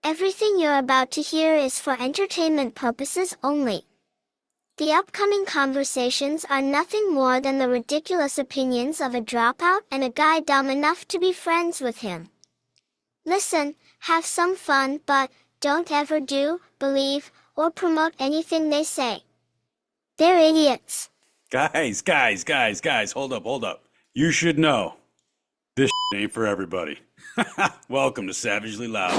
Everything you're about to hear is for entertainment purposes only. The upcoming conversations are nothing more than the ridiculous opinions of a dropout and a guy dumb enough to be friends with him. Listen, have some fun, but don't ever do, believe, or promote anything they say. They're idiots. Guys, hold up. You should know, this ain't for everybody. Welcome to Savagely Loud.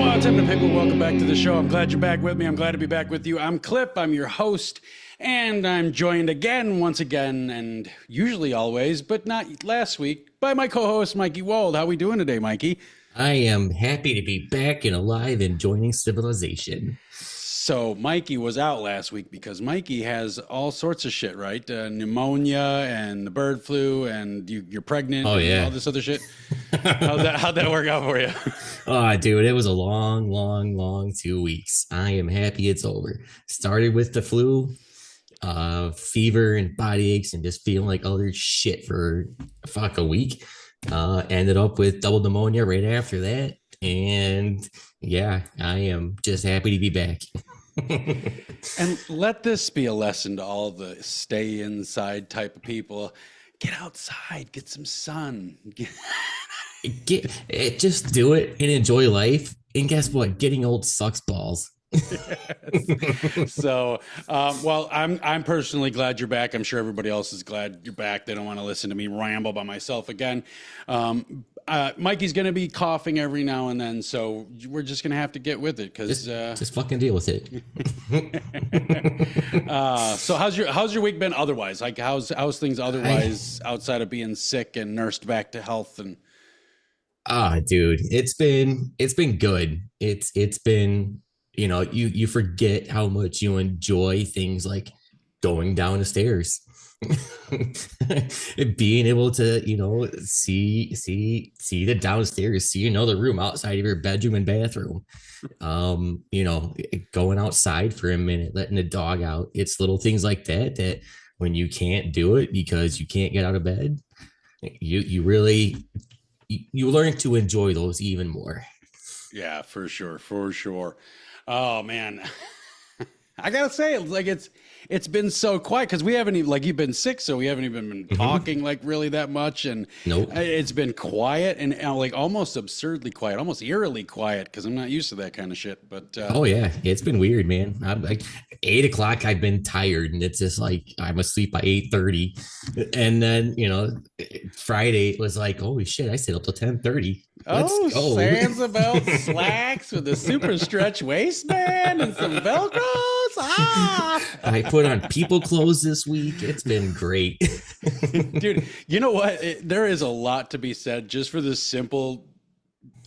What's up, people? Welcome back to the show. I'm glad you're back with me. I'm glad to be back with you. I'm Clip. I'm your host, and I'm joined once again, and usually always, but not last week, by my co-host, Mikey Wold. How we doing today, Mikey? I am happy to be back and alive and joining civilization. So Mikey was out last week because Mikey has all sorts of shit, right? Pneumonia and the bird flu, and you're pregnant. Oh, yeah. And all this other shit. How'd that work out for you? Oh, dude, it was a long 2 weeks. I am happy it's over. Started with the flu, fever and body aches and just feeling like other shit for a week. Ended up with double pneumonia right after that. And yeah, I am just happy to be back. And let this be a lesson to all the stay inside type of people. Get outside, get some sun. Just do it and enjoy life. And guess what? Getting old sucks balls. Yes. So, well, I'm personally glad you're back. I'm sure everybody else is glad you're back. They don't want to listen to me ramble by myself again. Mikey's going to be coughing every now and then, so we're just going to have to get with it because just fucking deal with it. So how's your week been otherwise? Like how's things otherwise outside of being sick and nursed back to health? And dude, it's been good. It's been, you forget how much you enjoy things like going down the stairs. Being able to, see the downstairs, see another room outside of your bedroom and bathroom. Going outside for a minute, letting the dog out. It's little things like that when you can't do it because you can't get out of bed, you really learn to enjoy those even more. Yeah, for sure. Oh man. I gotta say, it's been so quiet because we haven't even, you've been sick, so we haven't even been talking really that much, and nope. It's been quiet and almost absurdly quiet, almost eerily quiet because I'm not used to that kind of shit. But oh yeah, it's been weird, man. I'm like 8 o'clock. I've been tired, and it's just like I'm asleep by 8:30, and then Friday it was like, holy shit, I stayed up till 10:30. Oh, Sansa slacks with a super stretch waistband and some Velcros. I put on people clothes this week. It's been great. Dude, you know what? There is a lot to be said just for the simple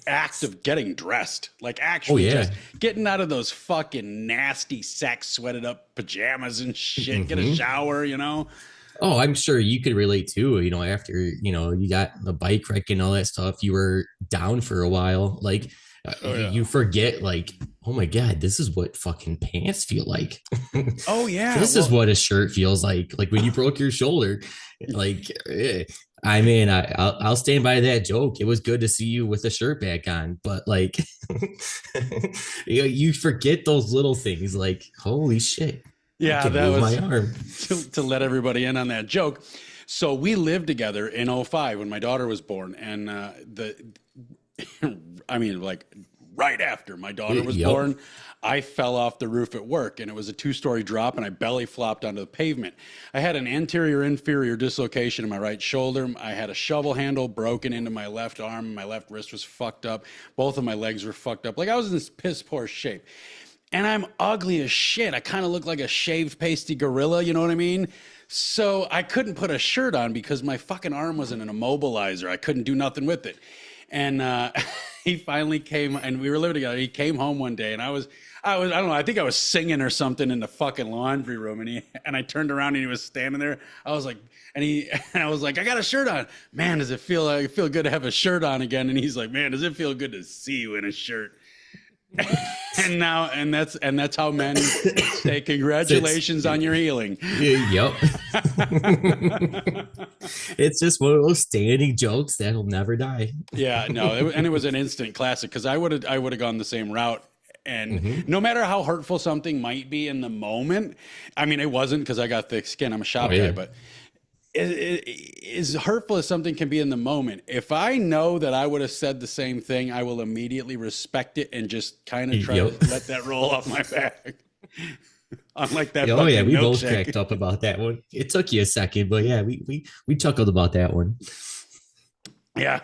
act of getting dressed. Like actually just getting out of those fucking nasty sex sweated up pajamas and shit. Get a shower, Oh, I'm sure you could relate too. After, you got the bike wreck and all that stuff, you were down for a while. Like, you forget, oh my God, this is what fucking pants feel like. Oh, yeah. This is what a shirt feels like. Like when you broke your shoulder, I'll stand by that joke. It was good to see you with a shirt back on, but you forget those little things like, holy shit. Yeah, that was my arm. to let everybody in on that joke. So we lived together in 2005 when my daughter was born. And right after my daughter was born, I fell off the roof at work, and it was a 2-story drop, and I belly flopped onto the pavement. I had an anterior-inferior dislocation in my right shoulder. I had a shovel handle broken into my left arm. My left wrist was fucked up. Both of my legs were fucked up. I was in this piss-poor shape. And I'm ugly as shit. I kind of look like a shaved, pasty gorilla, you know what I mean? So I couldn't put a shirt on because my fucking arm wasn't an immobilizer. I couldn't do nothing with it. And he finally came, and we were living together. He came home one day, and I don't know, I think I was singing or something in the fucking laundry room, and I turned around and he was standing there. I was like, I was like, I got a shirt on. Man, does it feel good to have a shirt on again? And he's like, man, does it feel good to see you in a shirt? And that's how men say congratulations on your healing. Yep. It's just one of those standing jokes that'll never die. Yeah, no, and it was an instant classic because I would have gone the same route. And no matter how hurtful something might be in the moment, I mean, it wasn't because I got thick skin. I'm a shop guy, but as hurtful as something can be in the moment, if I know that I would have said the same thing, I will immediately respect it and just kind of try to let that roll off my back. Unlike that. Oh yeah, we both cracked up about that one. It took you a second, but yeah, we chuckled about that one. Yeah.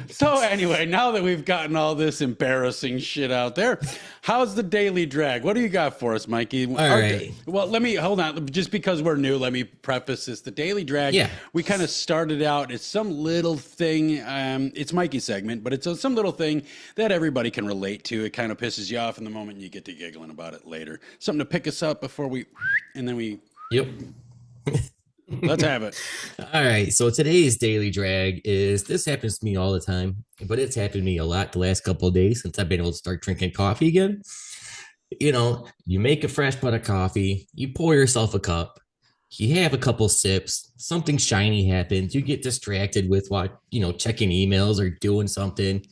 So anyway, now that we've gotten all this embarrassing shit out there, how's the daily drag? What do you got for us, Mikey? All right. Well, let me hold on. Just because we're new, let me preface this. The daily drag, we kind of started out, it's some little thing. It's Mikey's segment, but it's some little thing that everybody can relate to. It kind of pisses you off in the moment, and you get to giggling about it later. Something to pick us up before we, and then we. Yep. Let's have it. All right. So today's daily drag is, this happens to me all the time, but it's happened to me a lot the last couple of days since I've been able to start drinking coffee again. You know, you make a fresh pot of coffee, you pour yourself a cup, you have a couple sips, something shiny happens, you get distracted with checking emails or doing something,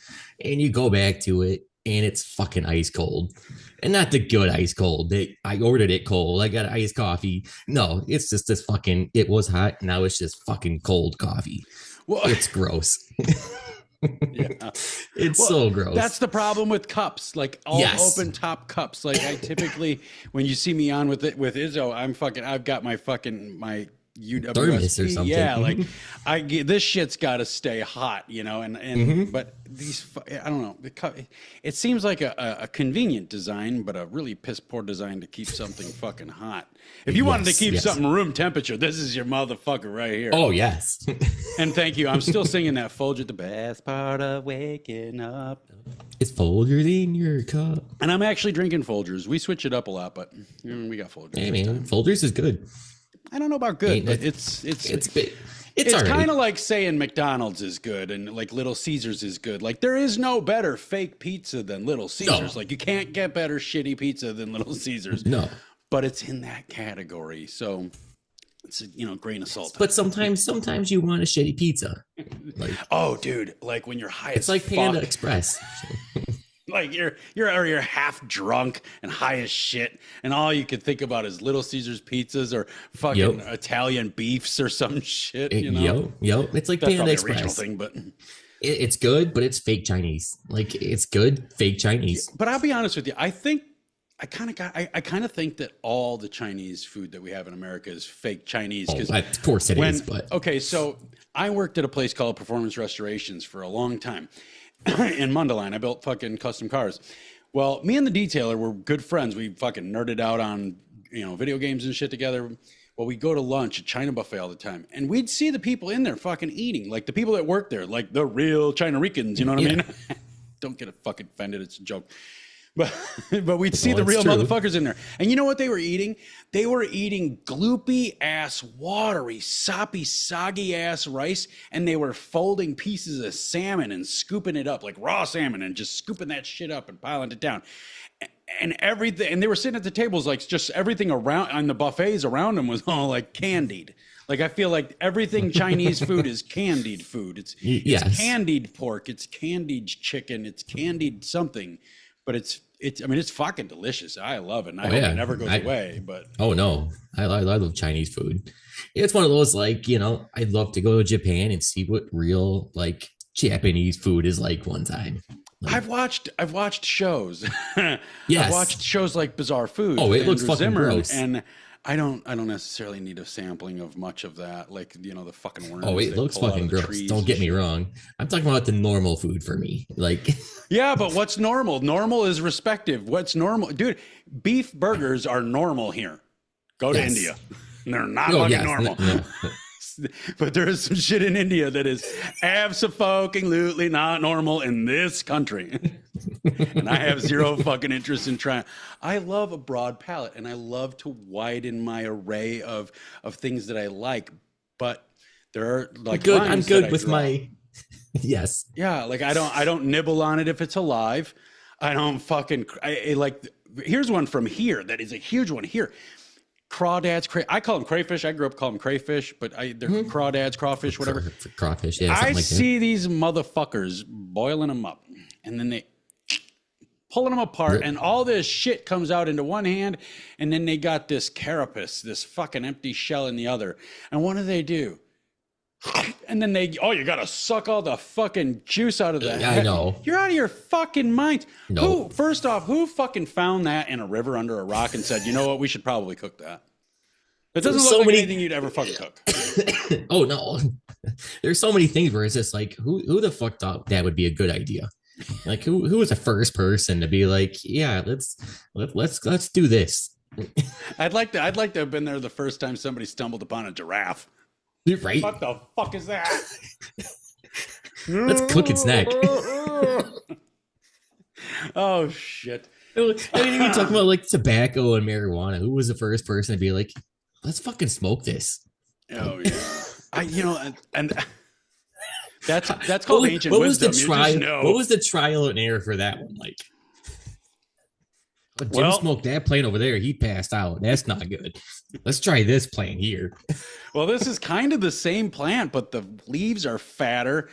and you go back to it, and it's fucking ice cold. And not the good ice cold. I ordered it cold. I got iced coffee. No, it's just this fucking, it was hot. Now it's just fucking cold coffee. Well, it's gross. Yeah. It's so gross. That's the problem with cups, like all open top cups. Like I typically, when you see me on with Izzo, I've got my UWSP thermos or something. Yeah, like this shit's got to stay hot, and but these, I don't know, it seems like a convenient design, but a really piss poor design to keep something fucking hot. If you wanted to keep something room temperature, this is your motherfucker right here. Oh yes. And thank you. I'm still singing that Folger, the best part of waking up. It's Folgers in your cup. And I'm actually drinking Folgers. We switch it up a lot, but we got Folgers. Hey man, Folgers is good. I don't know about good, but it's kind of like saying McDonald's is good and like Little Caesars is good. Like there is no better fake pizza than Little Caesars. No. Like you can't get better shitty pizza than Little Caesars. No, but it's in that category, so it's a grain of salt. But sometimes you want a shitty pizza. Like, oh, dude, like when you're high. It's like Panda Express. Like you're half drunk and high as shit, and all you could think about is Little Caesars pizzas or fucking Italian beefs or some shit. Yep. It's like that's Panda Express. A regional thing, but it's good, but it's fake Chinese. Like it's good fake Chinese. But I'll be honest with you, I kind of think that all the Chinese food that we have in America is fake Chinese. Of course it is. But okay, so I worked at a place called Performance Restorations for a long time. In Mundelein, I built fucking custom cars. Well, me and the detailer were good friends. We fucking nerded out on, video games and shit together. Well, we go to lunch at China buffet all the time, and we'd see the people in there fucking eating, like the people that work there, like the real China Ricans. You know what I mean? Don't get fucking offended. It's a joke. But we'd see the real motherfuckers in there. And you know what they were eating? They were eating gloopy ass, watery, soppy, soggy ass rice. And they were folding pieces of salmon and scooping it up like raw salmon and just scooping that shit up and piling it down. And everything. And they were sitting at the tables like just everything around on the buffets around them was all like candied. Like I feel like everything Chinese food is candied food. It's candied pork. It's candied chicken. It's candied something. But it's fucking delicious. I love it. And I hope it never goes away. But oh no, I love Chinese food. It's one of those like, I'd love to go to Japan and see what real like Japanese food is like one time. Like, I've watched shows. Yes. I've watched shows like Bizarre Foods. Oh, it looks fucking gross. And I don't necessarily need a sampling of much of that, like the fucking worms. Oh, it looks fucking gross. Don't get me wrong. I'm talking about the normal food for me. Like, yeah, but what's normal? Normal is respective. What's normal, dude? Beef burgers are normal here. Go to India. They're not fucking normal. No. But there is some shit in India that is absolutely not normal in this country. And I have zero fucking interest in trying. I love a broad palette and I love to widen my array of things that I like. But there are like I'm good with my Yes. Yeah, like I don't nibble on it if it's alive. I don't fucking like. Here's one from here that is a huge one here. Crawdads, I call them crayfish. I grew up calling them crayfish, but they're crawdads, crawfish, whatever. Crawfish, yeah. I Like see these motherfuckers boiling them up, and then they pulling them apart, and all this shit comes out into one hand, and then they got this carapace, this fucking empty shell in the other. And what do? And then you gotta suck all the fucking juice out of that. Yeah, I know. You're out of your fucking mind. No. First off, who fucking found that in a river under a rock and said, you know what, we should probably cook that? It doesn't look like anything you'd ever fucking cook. Oh no. There's so many things where it's just like, who the fuck thought that would be a good idea? Like who was the first person to be like, yeah, let's do this. I'd like to have been there the first time somebody stumbled upon a giraffe. Right? What the fuck is that? Let's cook its neck. Oh shit. I mean, you talk about like tobacco and marijuana. Who was the first person to be like, let's fucking smoke this? Oh yeah. And that's called ancient what wisdom. Was the trial, what was the trial and error for that one? Like, Jim smoked that plant over there. He passed out. That's not good. Let's try this plant here. Well, this is kind of the same plant, but the leaves are fatter.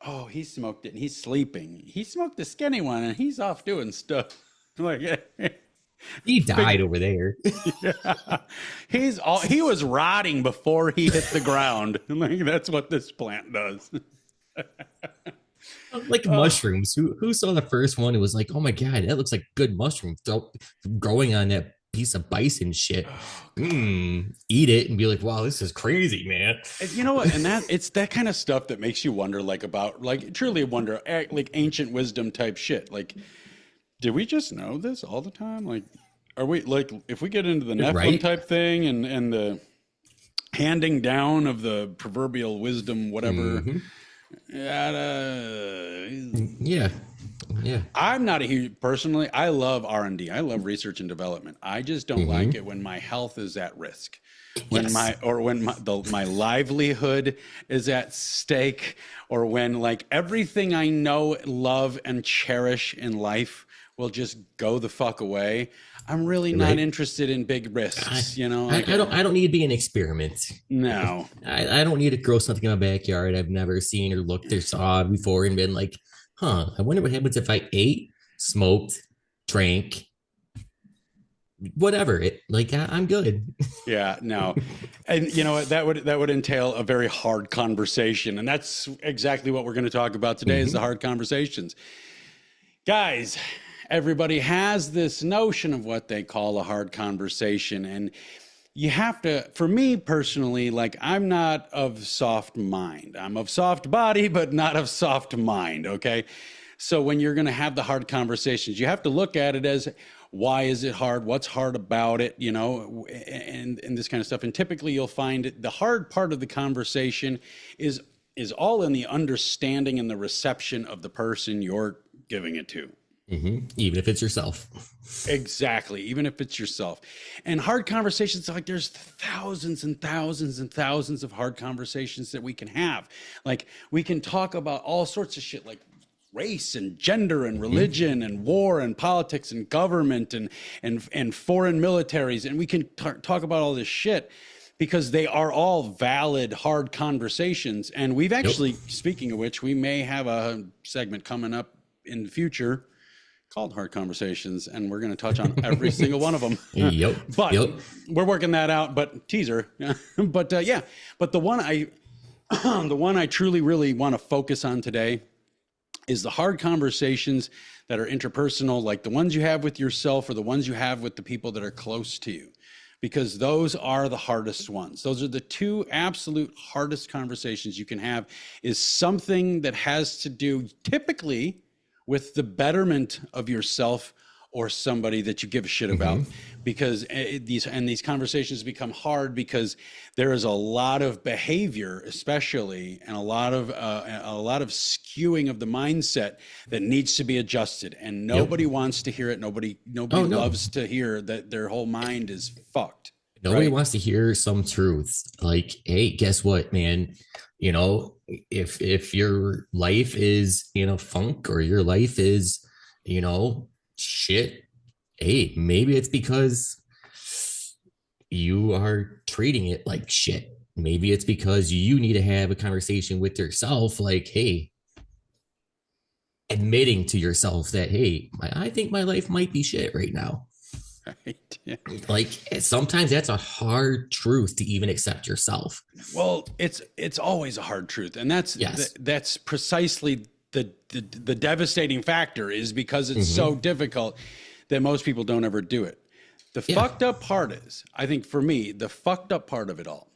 Oh, he smoked it and he's sleeping. He smoked the skinny one and he's off doing stuff. Like he died over there. Yeah. He was rotting before he hit the ground. Like that's what this plant does. Like mushrooms. Who saw the first one? It was like, oh my god, that looks like good mushroom growing on that piece of bison shit. Eat it and be like, wow, this is crazy, man. You know what? And it's that kind of stuff that makes you wonder, like about, like truly wonder, like ancient wisdom type shit. Like, did we just know this all the time? Like, are we like, if we get into the Nephilim type thing and the handing down of the proverbial wisdom, whatever. Yeah. I'm not a huge personally. I love R&D. I love research and development. I just don't like it when my health is at risk, when my livelihood is at stake, or when like everything I know, love, and cherish in life will just go the fuck away. I'm really not interested in big risks, you know. I don't need to be an experiment. No, I don't need to grow something in my backyard I've never seen or looked or saw before and been like, I wonder what happens if I ate, smoked, drank, whatever. I'm good. Yeah, no. And you know what, that would entail a very hard conversation, and that's exactly what we're going to talk about today is the hard conversations. Guys, everybody has this notion of what they call a hard conversation, and you have to, for me personally, like I'm not of soft mind. I'm of soft body, but not of soft mind, okay? So when you're going to have the hard conversations, you have to look at it as, why is it hard? What's hard about it? You know, and this kind of stuff. And typically you'll find the hard part of the conversation is all in the understanding and the reception of the person you're giving it to. Even if it's yourself. Exactly. Even if it's yourself. And hard conversations, like there's thousands and thousands and thousands of hard conversations that we can have. Like we can talk about all sorts of shit, like race and gender and religion and war and politics and government and foreign militaries. And we can talk about all this shit because they are all valid, hard conversations. And we've actually, speaking of which, we may have a segment coming up in the future called Hard Conversations, and we're going to touch on every single one of them. But we're working that out, but teaser. But the one I truly really want to focus on today is the hard conversations that are interpersonal, like the ones you have with yourself or the ones you have with the people that are close to you, because those are the hardest ones. Those are the two absolute hardest conversations you can have, is something that has to do typically with the betterment of yourself or somebody that you give a shit about, because these conversations become hard because there is a lot of behavior, especially, and a lot of skewing of the mindset that needs to be adjusted, and nobody wants to hear it. Nobody loves to hear that their whole mind is fucked. Nobody wants to hear some truth. Like, hey, guess what, man? You know, if your life is in a funk or your life is, shit, hey, maybe it's because you are treating it like shit. Maybe it's because you need to have a conversation with yourself, like, hey, admitting to yourself that, hey, I think my life might be shit right now. Right. Yeah. Like sometimes that's a hard truth to even accept yourself. Well, it's always a hard truth, and that's precisely the devastating factor, is because it's so difficult that most people don't ever do it. The fucked up part is, I think for me, the fucked up part of it all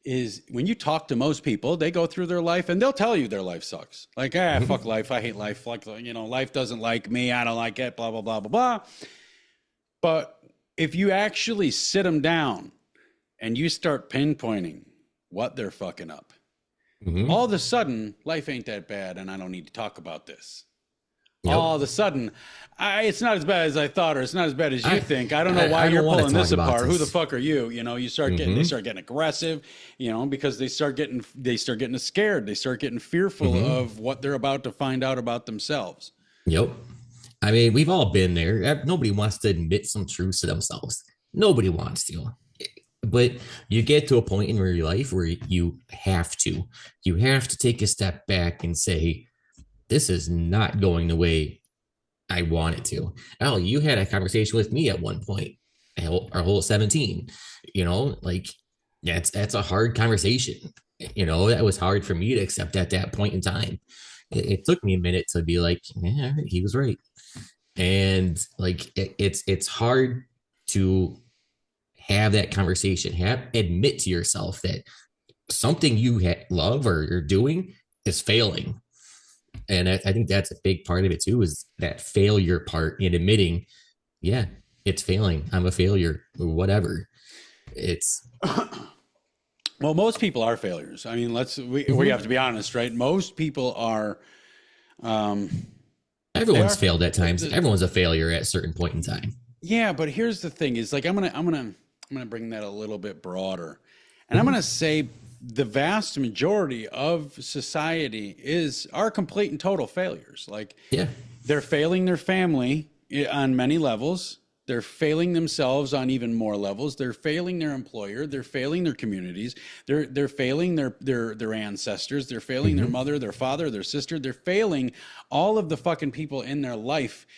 is when you talk to most people, they go through their life and they'll tell you their life sucks. Like, fuck life, I hate life. Like, life doesn't like me, I don't like it, blah, blah, blah, blah, blah. But if you actually sit them down and you start pinpointing what they're fucking up, all of a sudden, life ain't that bad and I don't need to talk about this. Yep. All of a sudden, it's not as bad as I thought, or it's not as bad as you think. I don't know why you're pulling this apart. Who the fuck are you? You start getting, they start getting aggressive, because they start getting scared. They start getting fearful of what they're about to find out about themselves. Yep. I mean, we've all been there. Nobody wants to admit some truths to themselves. Nobody wants to. But you get to a point in your life where you have to take a step back and say, this is not going the way I want it to. Oh, you had a conversation with me at one point, our whole 17, that's a hard conversation. That was hard for me to accept at that point in time. It took me a minute to be like, yeah, he was right. And like, it's hard to have that conversation, admit to yourself that something you love or you're doing is failing. And I think that's a big part of it too, is that failure part in admitting, yeah, it's failing. I'm a failure or whatever. It's well, most people are failures. I mean, we have to be honest, right? Most people are. Everyone's failed at times. Everyone's a failure at a certain point in time. Yeah, but here's the thing: is like I'm gonna bring that a little bit broader, and I'm gonna say the vast majority of society are complete and total failures. Like, they're failing their family on many levels. They're failing themselves on even more levels. They're failing their employer. They're failing their communities. They're failing their ancestors. They're failing their mother, their father, their sister. They're failing all of the fucking people in their life,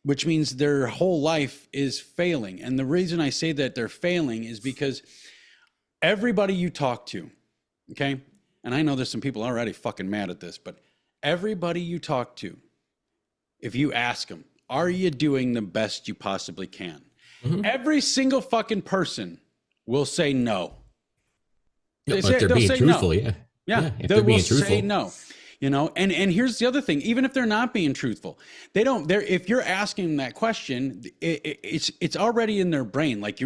which means their whole life is failing. And the reason I say that they're failing is because everybody you talk to, okay, and I know there's some people already fucking mad at this, but everybody you talk to, if you ask them, are you doing the best you possibly can? Every single fucking person will say no. They're being truthful, no. Yeah, they will say no. And here's the other thing: even if they're not being truthful, if you're asking them that question, it's already in their brain. Like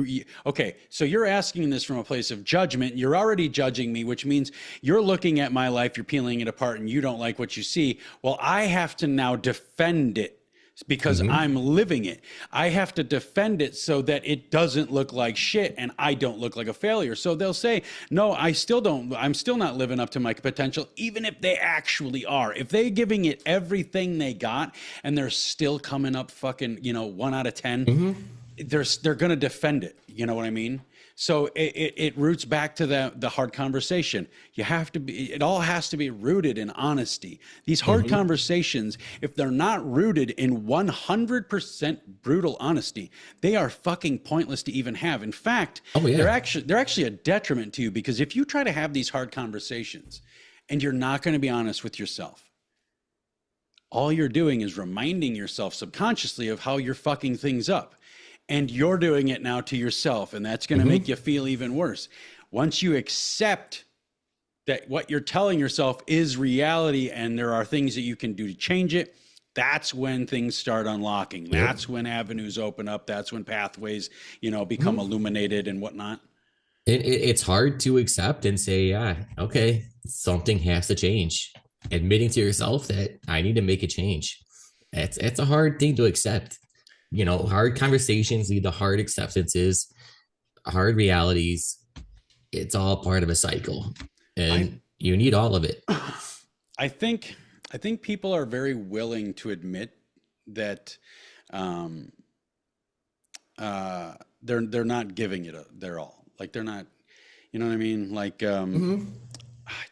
okay, so you're asking this from a place of judgment. You're already judging me, which means you're looking at my life, you're peeling it apart, and you don't like what you see. Well, I have to now defend it because I'm living it. I have to defend it so that it doesn't look like shit and I don't look like a failure. So they'll say, no, I'm still not living up to my potential, even if they actually are. If they're giving it everything they got and they're still coming up fucking, 1 out of 10, they're going to defend it. You know what I mean? So it roots back to the hard conversation. It all has to be rooted in honesty. These hard conversations, if they're not rooted in 100% brutal honesty, they are fucking pointless to even have. In fact, they're actually a detriment to you, because if you try to have these hard conversations and you're not going to be honest with yourself, all you're doing is reminding yourself subconsciously of how you're fucking things up. And you're doing it now to yourself, and that's going to make you feel even worse. Once you accept that what you're telling yourself is reality and there are things that you can do to change it, that's when things start unlocking. That's when avenues open up. That's when pathways, become illuminated and whatnot. It's hard to accept and say, yeah, okay, something has to change. Admitting to yourself that I need to make a change. It's a hard thing to accept. Hard conversations lead to hard acceptances. hard realities. It's all part of a cycle, and you need all of it. I think people are very willing to admit that they're not giving it their all. Like they're not, you know what I mean? Like I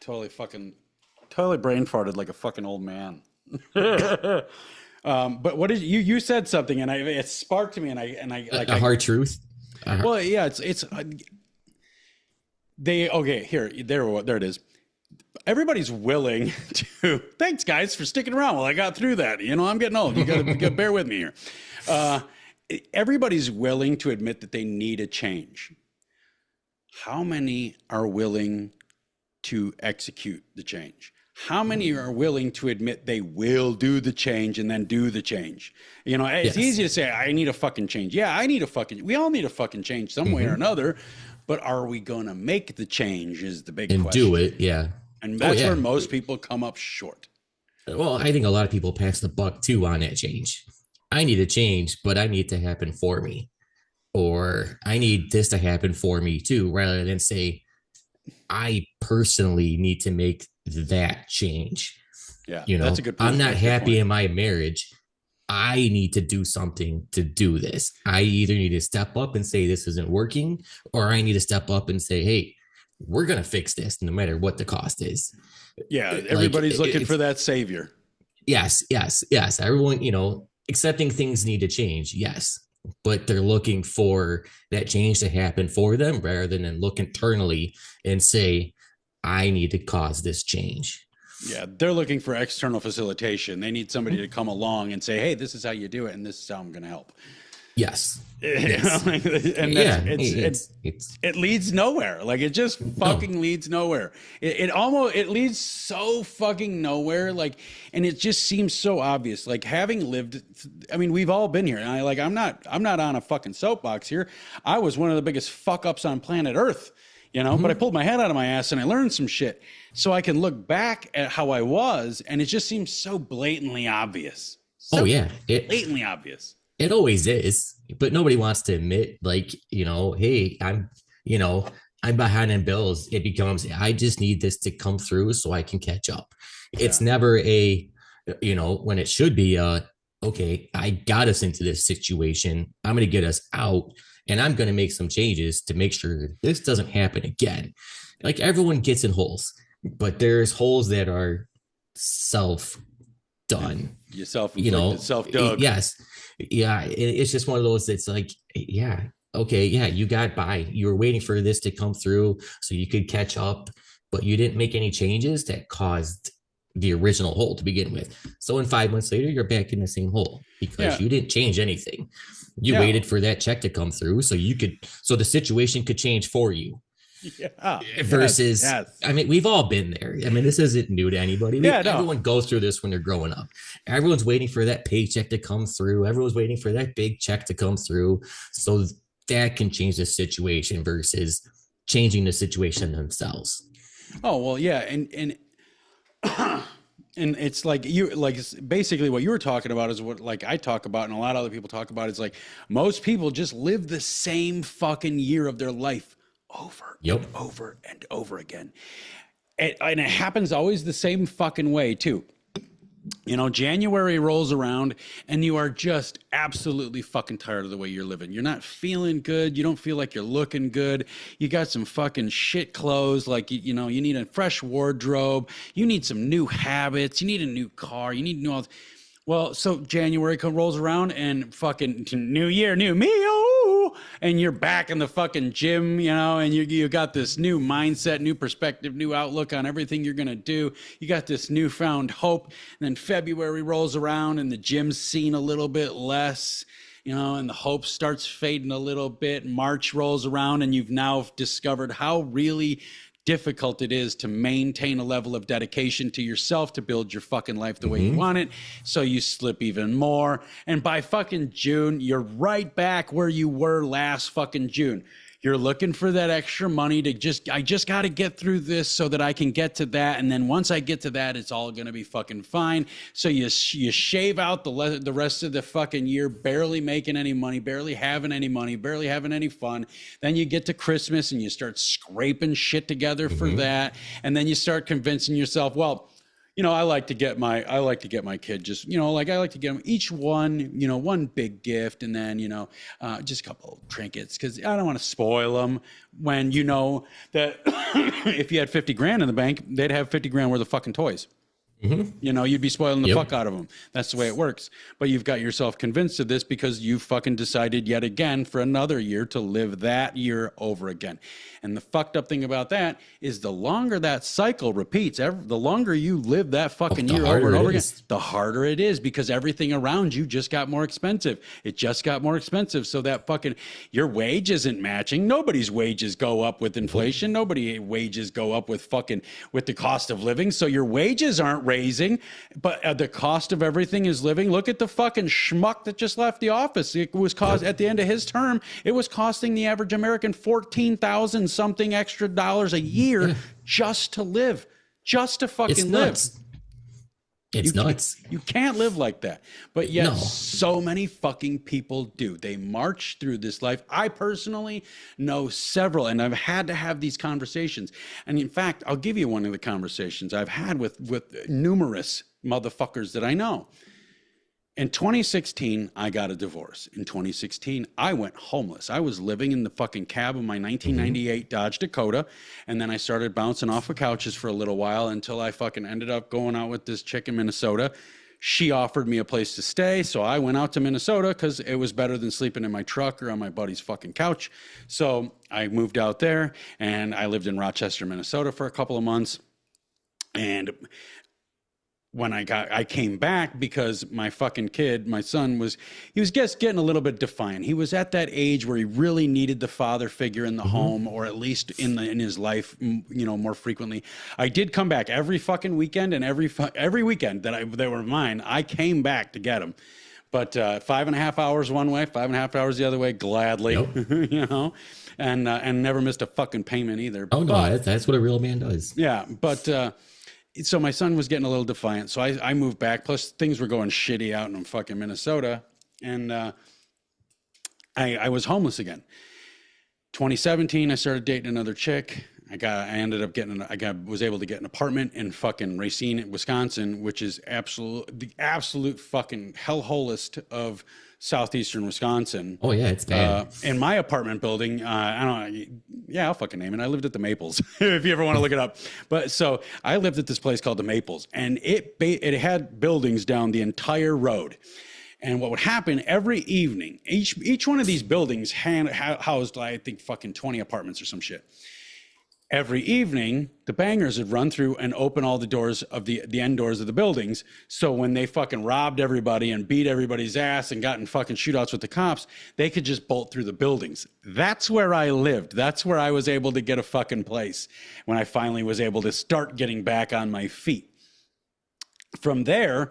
totally brain farted like a fucking old man. But what did you said something and it sparked me and I like a hard truth. Well, yeah, it's there it is. Everybody's willing to. Thanks, guys, for sticking around while I got through that. You know, I'm getting old. You gotta bear with me here. Everybody's willing to admit that they need a change. How many are willing to execute the change? How many are willing to admit they will do the change and then do the change? You know, it's easy to say, I need a fucking change. Yeah, we all need a fucking change some way or another. But are we going to make the change is the big question. And do it, yeah. And that's where most people come up short. Well, I think a lot of people pass the buck too on that change. I need a change, but I need to happen for me. Or I need this to happen for me too, rather than say, I personally need to make that change. Yeah, you know, that's a good point. I'm not happy in my marriage. I need to do something to do this. I either need to step up and say this isn't working, or I need to step up and say, hey, we're going to fix this no matter what the cost is. Yeah, everybody's looking for that savior. Yes. Everyone, you know, accepting things need to change. Yes. But they're looking for that change to happen for them rather than look internally and say, I need to cause this change. Yeah, they're looking for external facilitation. They need somebody to come along and say, hey, this is how you do it, and this is how I'm going to help. Yes. It leads nowhere. Like it just fucking leads nowhere. It leads so fucking nowhere. Like, and it just seems so obvious. Like having lived, I mean, we've all been here. And I'm not on a fucking soapbox here. I was one of the biggest fuck ups on planet Earth, you know, but I pulled my head out of my ass and I learned some shit. So I can look back at how I was, and it just seems so blatantly obvious. Blatantly obvious. It always is, but nobody wants to admit, like, you know, hey, I'm behind in bills. It becomes, I just need this to come through so I can catch up. Yeah. It's never when it should be, okay, I got us into this situation. I'm going to get us out, and I'm going to make some changes to make sure this doesn't happen again. Like everyone gets in holes, but there's holes that are self-done. Self-dug. Yes. Yeah, it's just one of those that's like, yeah, okay, yeah, you got by. You were waiting for this to come through so you could catch up, but you didn't make any changes that caused the original hole to begin with. So in 5 months later, you're back in the same hole because you didn't change anything. You waited for that check to come through so the situation could change for you. Yeah. Versus, I mean, we've all been there. I mean, this isn't new to anybody. Everyone goes through this when they're growing up. Everyone's waiting for that paycheck to come through. Everyone's waiting for that big check to come through. So that can change the situation versus changing the situation themselves. Oh, well, yeah. And it's like basically what you were talking about is what like I talk about and a lot of other people talk about. It's like most people just live the same fucking year of their life over and over and over again. And it happens always the same fucking way too. You know, January rolls around and you are just absolutely fucking tired of the way you're living. You're not feeling good. You don't feel like you're looking good. You got some fucking shit clothes. Like, you know, you need a fresh wardrobe. You need some new habits. You need a new car. You need new. Well, so January rolls around and fucking new year, new me. And you're back in the fucking gym, you know, and you got this new mindset, new perspective, new outlook on everything you're going to do. You got this newfound hope. And then February rolls around and the gym's seen a little bit less, you know, and the hope starts fading a little bit. March rolls around and you've now discovered how really difficult it is to maintain a level of dedication to yourself to build your fucking life the way you want it. So you slip even more. And by fucking June, you're right back where you were last fucking June. You're looking for that extra money to I just got to get through this so that I can get to that. And then once I get to that, it's all going to be fucking fine. So you shave out the rest of the fucking year, barely making any money, barely having any money, barely having any fun. Then you get to Christmas and you start scraping shit together for that. And then you start convincing yourself, well, you know, I like to get my kid just, you know, like I like to get them each one, you know, one big gift and then, you know, just a couple trinkets because I don't want to spoil them when you know that if you had 50 grand in the bank, they'd have 50 grand worth of fucking toys. You know, you'd be spoiling the fuck out of them. That's the way it works. But you've got yourself convinced of this because you fucking decided yet again for another year to live that year over again. And the fucked up thing about that is the longer that cycle repeats, the longer you live that fucking year over and over again, the harder it is because everything around you just got more expensive. It just got more expensive. So that fucking, your wage isn't matching. Nobody's wages go up with inflation. Nobody's wages go up with the cost of living. So your wages aren't raising, but the cost of everything is living. Look at the fucking schmuck that just left the office. It was at the end of his term, it was costing the average American 14,000 something extra dollars a year just to live, just to fucking live. It's nuts. You can't live like that. But yet so many fucking people do. They march through this life. I personally know several, and I've had to have these conversations. And in fact, I'll give you one of the conversations I've had with numerous motherfuckers that I know. In 2016, I got a divorce. In 2016, I went homeless. I was living in the fucking cab of my 1998 Dodge Dakota, and then I started bouncing off of couches for a little while until I fucking ended up going out with this chick in Minnesota. She offered me a place to stay, so I went out to Minnesota because it was better than sleeping in my truck or on my buddy's fucking couch. So I moved out there, and I lived in Rochester, Minnesota for a couple of months, and when I came back because my fucking kid, my son he was just getting a little bit defiant. He was at that age where he really needed the father figure in the home, or at least in his life, you know, more frequently. I did come back every fucking weekend, and every weekend they were mine, I came back to get him. But 5.5 hours one way, 5.5 hours the other way, gladly, you know, and never missed a fucking payment either. Oh, no, that's what a real man does. Yeah, but so my son was getting a little defiant. So I moved back. Plus things were going shitty out in fucking Minnesota. And I was homeless again. 2017, I started dating another chick. I was able to get an apartment in fucking Racine, Wisconsin, which is the absolute fucking hellholest of southeastern Wisconsin. Oh yeah, it's bad. In my apartment building, I'll fucking name it. I lived at the Maples, if you ever want to look it up. But so I lived at this place called the Maples, and it had buildings down the entire road. And what would happen every evening, each one of these buildings housed, I think, fucking 20 apartments or some shit. Every evening, the bangers would run through and open all the doors of the end doors of the buildings. So when they fucking robbed everybody and beat everybody's ass and got in fucking shootouts with the cops, they could just bolt through the buildings. That's where I lived. That's where I was able to get a fucking place when I finally was able to start getting back on my feet. From there,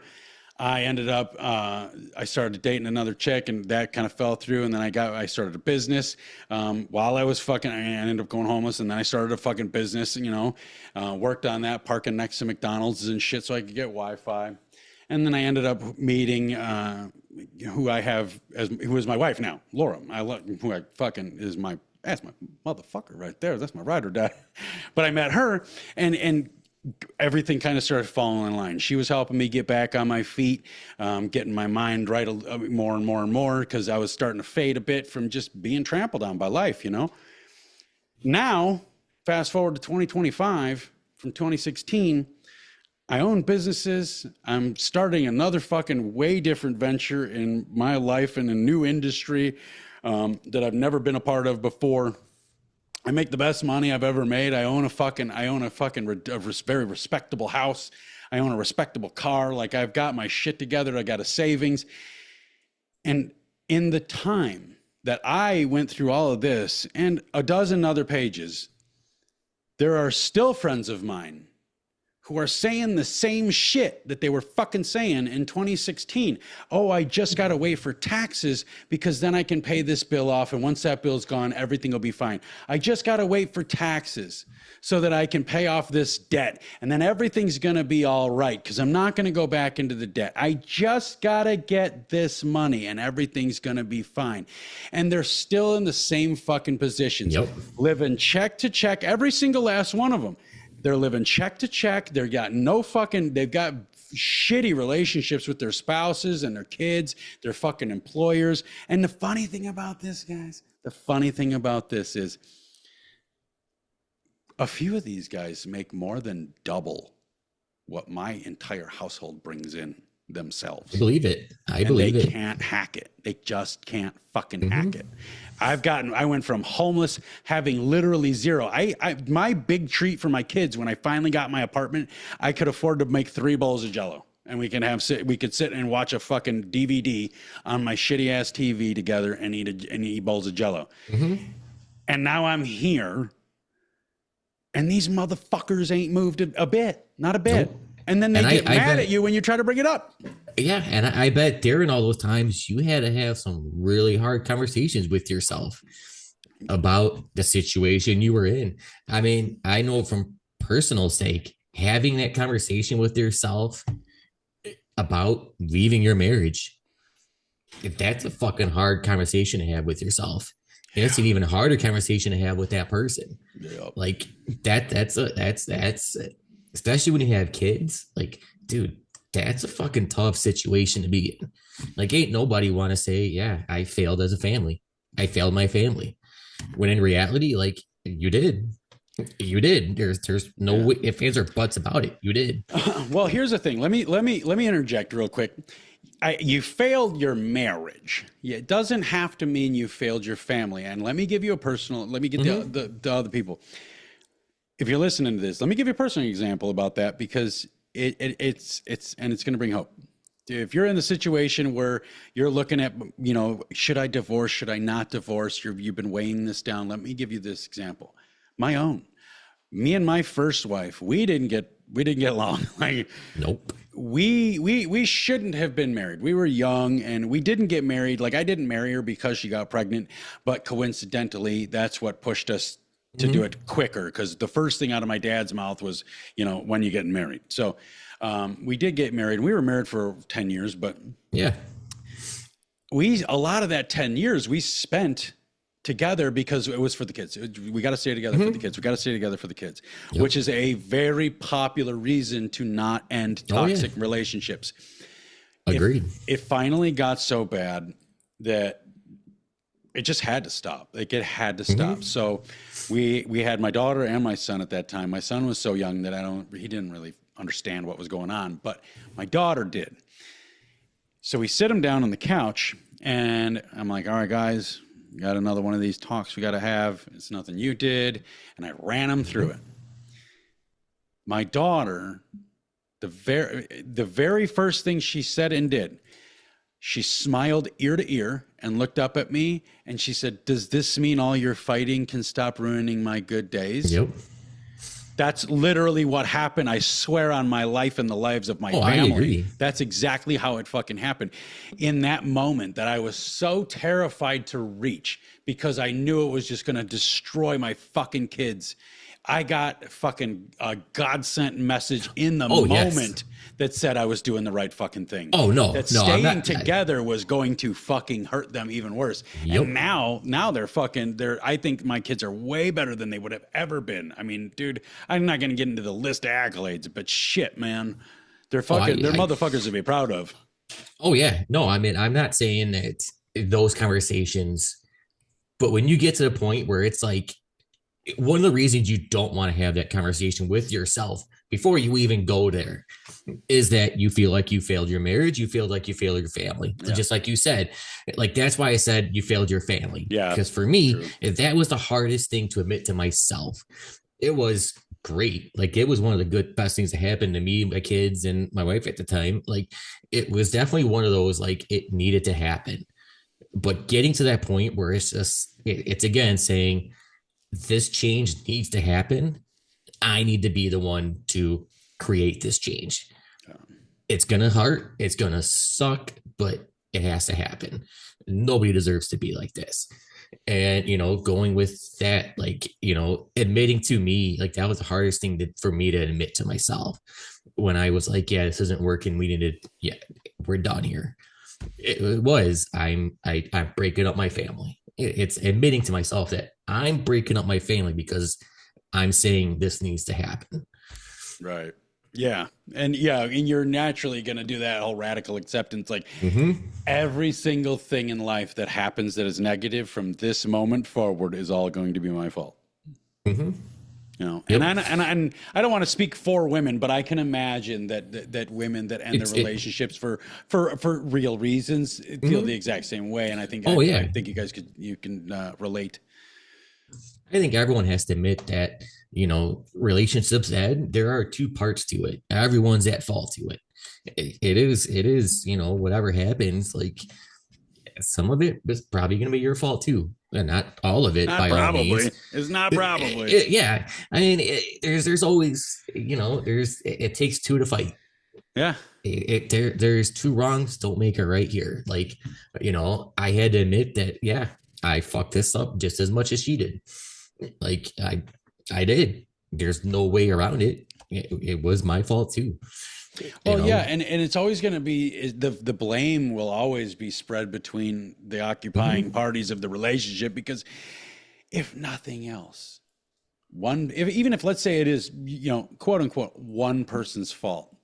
I ended up, I started dating another chick, and that kind of fell through. And then I started a business. While I was fucking, I ended up going homeless, and then I started a fucking business, you know, worked on that, parking next to McDonald's and shit so I could get Wi-Fi. And then I ended up meeting, who is my wife now, Laura. That's my motherfucker right there. That's my ride or die. But I met her, and everything kind of started falling in line. She was helping me get back on my feet, getting my mind right more and more and more, because I was starting to fade a bit from just being trampled on by life, you know. Now, fast forward to 2025, from 2016, I own businesses. I'm starting another fucking way different venture in my life in a new industry that I've never been a part of before. I make the best money I've ever made. I own a very respectable house. I own a respectable car. Like, I've got my shit together. I got a savings. And in the time that I went through all of this and a dozen other pages, there are still friends of mine who are saying the same shit that they were fucking saying in 2016. Oh, I just got to wait for taxes because then I can pay this bill off. And once that bill's gone, everything will be fine. I just got to wait for taxes so that I can pay off this debt. And then everything's going to be all right because I'm not going to go back into the debt. I just got to get this money and everything's going to be fine. And they're still in the same fucking positions. Yep. Living check to check, every single last one of them. They're living check to check. They've got shitty relationships with their spouses and their kids, their fucking employers. And the funny thing about this, guys, is a few of these guys make more than double what my entire household brings in themselves. I believe it. I believe it. They can't hack it. They just can't fucking hack it. I went from homeless, having literally zero. My big treat for my kids when I finally got my apartment, I could afford to make 3 bowls of Jell-O, and we could sit and watch a fucking DVD on my shitty ass TV together and eat bowls of Jell-O. And now I'm here, and these motherfuckers ain't moved a bit, not a bit. Nope. And then they get mad at you when you try to bring it up. Yeah, and I bet during all those times you had to have some really hard conversations with yourself about the situation you were in. I mean, I know from personal sake, having that conversation with yourself about leaving your marriage, that's a fucking hard conversation to have with yourself. And it's an even harder conversation to have with that person. Yep. Like that's especially when you have kids. Like, dude, that's a fucking tough situation to be in. Like, ain't nobody want to say, yeah, I failed as a family. I failed my family. When in reality, like, you did. There's no ifs, ands, or buts about it. You did. Well, here's the thing. Let me interject real quick. You failed your marriage. It doesn't have to mean you failed your family. And let me give you let me get the other people. If you're listening to this, let me give you a personal example about that, because it's going to bring hope. If you're in the situation where you're looking at, should I divorce? Should I not divorce? You've been weighing this down. Let me give you this example. My own. Me and my first wife, we didn't get along. Like, nope. We shouldn't have been married. We were young and we didn't get married. Like, I didn't marry her because she got pregnant, but coincidentally, that's what pushed us to do it quicker, because the first thing out of my dad's mouth was, when you getting married. So we did get married. We were married for 10 years, but yeah, a lot of that 10 years we spent together because it was for the kids. We got to stay together for the kids. We got to stay together for the kids, which is a very popular reason to not end toxic relationships. Agreed. It finally got so bad that it just had to stop. Like, it had to stop. So we had my daughter and my son at that time. My son was so young that he didn't really understand what was going on, but my daughter did. So we sit him down on the couch and I'm like, all right, guys, we got another one of these talks we got to have. It's nothing you did. And I ran him through it. My daughter, the very first thing she said and did, she smiled ear to ear and looked up at me and she said, "Does this mean all your fighting can stop ruining my good days?" Yep. That's literally what happened. I swear on my life and the lives of my family. I agree. That's exactly how it fucking happened. In that moment that I was so terrified to reach because I knew it was just going to destroy my fucking kids, I got fucking a God-sent message in the moment that said I was doing the right fucking thing. Oh, no. That staying together was going to fucking hurt them even worse. Yep. And now I think my kids are way better than they would have ever been. I mean, dude, I'm not going to get into the list of accolades, but shit, man, they're motherfuckers to be proud of. Oh, yeah. No, I mean, I'm not saying that those conversations, but when you get to the point where it's like, one of the reasons you don't want to have that conversation with yourself before you even go there is that you feel like you failed your marriage. You feel like you failed your family. Yeah. Just like you said, like, that's why I said you failed your family. Yeah. Because for me, that was the hardest thing to admit to myself. It was great. Like, it was one of the best things that happened to me, my kids, and my wife at the time. Like, it was definitely one of those, like, it needed to happen. But getting to that point where it's just, it's again saying, this change needs to happen. I need to be the one to create this change. It's going to hurt. It's going to suck, but it has to happen. Nobody deserves to be like this. And, going with that, like, admitting to me, like that was the hardest thing for me to admit to myself when I was like, yeah, this isn't working. We're done here. It was, I'm breaking up my family. It's admitting to myself that I'm breaking up my family because I'm saying this needs to happen. Right. Yeah. And you're naturally going to do that whole radical acceptance. Like every single thing in life that happens that is negative from this moment forward is all going to be my fault. Mm-hmm. And I don't want to speak for women, but I can imagine that women that end their relationships for real reasons feel the exact same way. And I think, I think you can relate. I think everyone has to admit that, relationships there are two parts to it. Everyone's at fault to it. It is, whatever happens, like some of it is probably going to be your fault too. And not all of it. Not by probably. All means. It's not probably. Yeah. I mean, there's always, it takes two to fight. Yeah. There's two wrongs don't make it right here. Like, I had to admit that, I fucked this up just as much as she did. Like I did. There's no way around it. It was my fault too. Well, and it's always going to be the blame will always be spread between the occupying parties of the relationship, because if nothing else, even if let's say it is, quote unquote, one person's fault,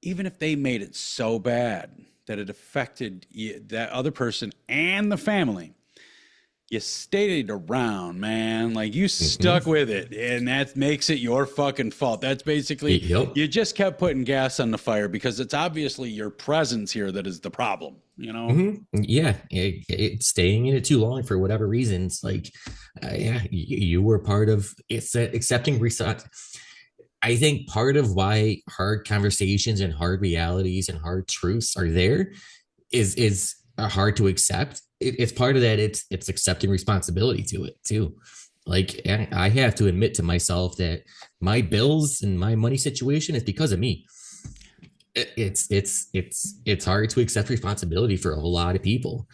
even if they made it so bad that it affected that other person and the family, you stayed around, man. Like you stuck with it, and that makes it your fucking fault. That's basically, you just kept putting gas on the fire because it's obviously your presence here that is the problem, Yeah. It's staying in it too long for whatever reasons. Like, you were part of it's accepting reset. I think part of why hard conversations and hard realities and hard truths are there is hard to accept. It's part of that. It's accepting responsibility to it too. Like I have to admit to myself that my bills and my money situation is because of me. It's hard to accept responsibility for a whole lot of people,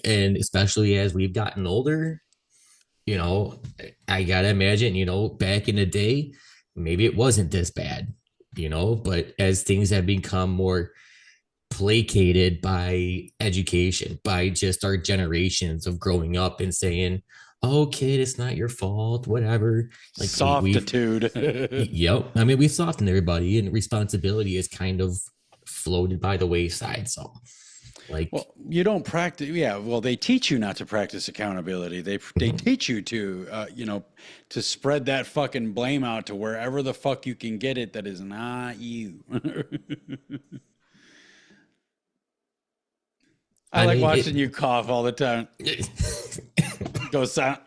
and especially as we've gotten older. I gotta imagine. Back in the day, maybe it wasn't this bad. But as things have become more placated by education, by just our generations of growing up and saying, oh kid, it's not your fault, whatever, like softitude. Yep. I mean, we've softened everybody, and responsibility is kind of floated by the wayside. So like, well, you don't practice. Yeah. Well, they teach you not to practice accountability. They teach you to, to spread that fucking blame out to wherever the fuck you can get it. That is not you. I like watching you cough all the time. Go silent.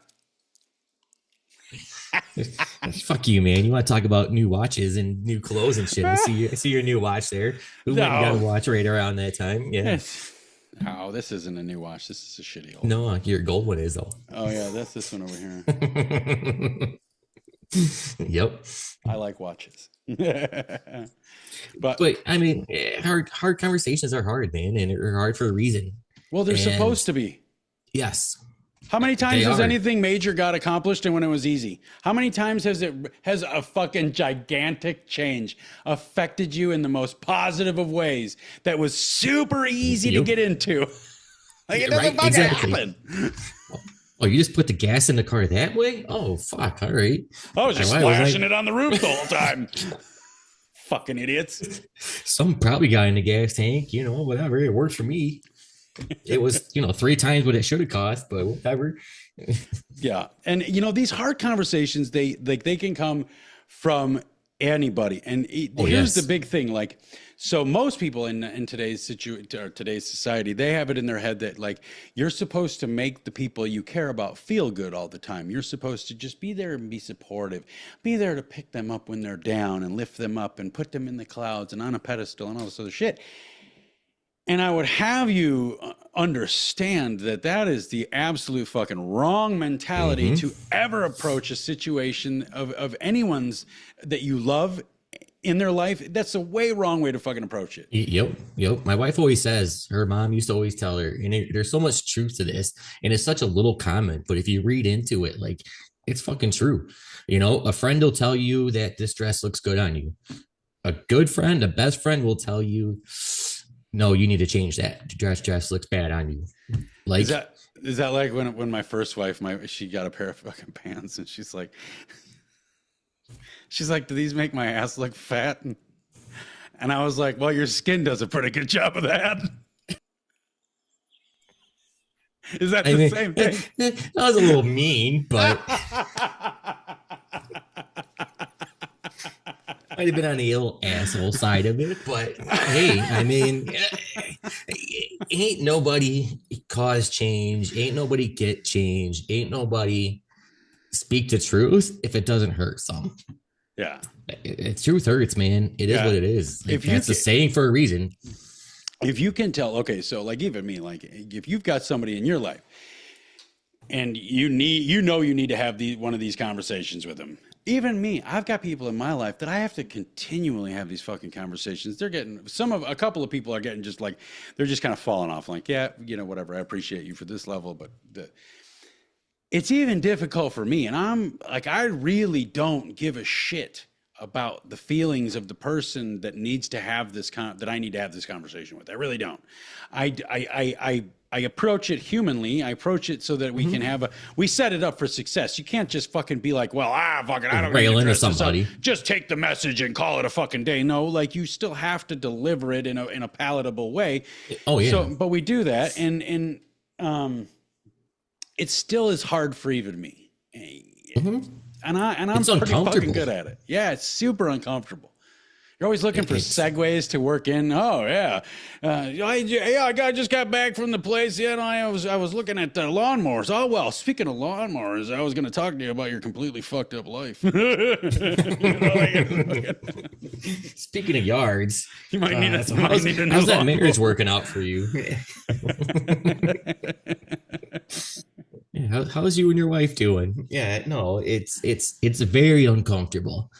Fuck you, man. You want to talk about new watches and new clothes and shit. I see your new watch there. Who went and got a watch right around that time? Yeah. Oh, this isn't a new watch. This is a shitty old. No, your gold one is though. Oh yeah, that's this one over here. Yep. I like watches. But I mean, hard conversations are hard, man, and they're hard for a reason. Well, they're supposed to be. Yes. How many times has anything major got accomplished and when it was easy? How many times has a fucking gigantic change affected you in the most positive of ways that was super easy to get into? Like it doesn't fucking happen. Oh, you just put the gas in the car that way? Oh, fuck. All right. I was just splashing it on the roof the whole time. Fucking idiots. Some probably got in the gas tank, whatever. It works for me. It was, 3 times what it should have cost, but whatever. Yeah. And, these hard conversations, they can come from anybody. And here's the big thing. Like, so most people in today's society, they have it in their head that like, you're supposed to make the people you care about feel good all the time. You're supposed to just be there and be supportive, be there to pick them up when they're down and lift them up and put them in the clouds and on a pedestal and all this other shit. And I would have you understand that is the absolute fucking wrong mentality to ever approach a situation of anyone's that you love in their life, that's a way wrong way to fucking approach it. Yep. My wife always says, her mom used to always tell her, and there's so much truth to this, and it's such a little comment, but if you read into it, like, it's fucking true. A friend will tell you that this dress looks good on you. A good friend, a best friend will tell you, no, you need to change that. The dress looks bad on you. Like, is that like when my first wife, she got a pair of fucking pants, and she's like, do these make my ass look fat? And I was like, well, your skin does a pretty good job of that. Is that the same thing? That was a little mean, but might have been on the little asshole side of it. But hey, I mean, ain't nobody cause change. Ain't nobody get change. Ain't nobody speak the truth if it doesn't hurt some. Yeah. Truth hurts, man. It is what it is. Like, that's a saying for a reason. If you can tell, okay, so like even me, like if you've got somebody in your life and you need to have one of these conversations with them. Even me, I've got people in my life that I have to continually have these fucking conversations. They're getting a couple of people are getting just like, they're just kind of falling off. Like, yeah, whatever. I appreciate you for this level, but it's even difficult for me. And I'm like, I really don't give a shit about the feelings of the person that needs to have that I need to have this conversation with. I really don't. I approach it humanly. I approach it so that we can we set it up for success. You can't just fucking be like, well, fucking, I don't railing or somebody. Just take the message and call it a fucking day. No, like you still have to deliver it in a palatable way. Oh yeah. So, but we do that, and it still is hard for even me. And I'm pretty fucking good at it. Yeah, it's super uncomfortable. You're always looking for segues to work in. Oh yeah, I just got back from the place. Yeah, I was looking at the lawnmowers. Oh well, speaking of lawnmowers, I was going to talk to you about your completely fucked up life. Speaking of yards, you might need to. How's that marriage working out for you? Yeah, how's you and your wife doing? Yeah, no, it's very uncomfortable.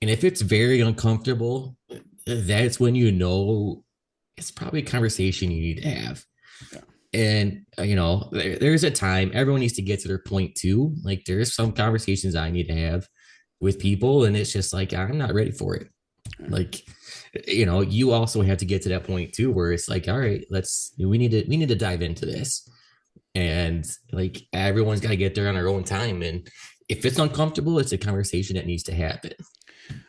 And if it's very uncomfortable, that's when it's probably a conversation you need to have. Yeah. And, there's a time everyone needs to get to their point too. Like there's some conversations I need to have with people, and it's just like, I'm not ready for it. Yeah. Like, you also have to get to that point too, where it's like, all right, we need to dive into this. And like everyone's got to get there on their own time. And if it's uncomfortable, it's a conversation that needs to happen.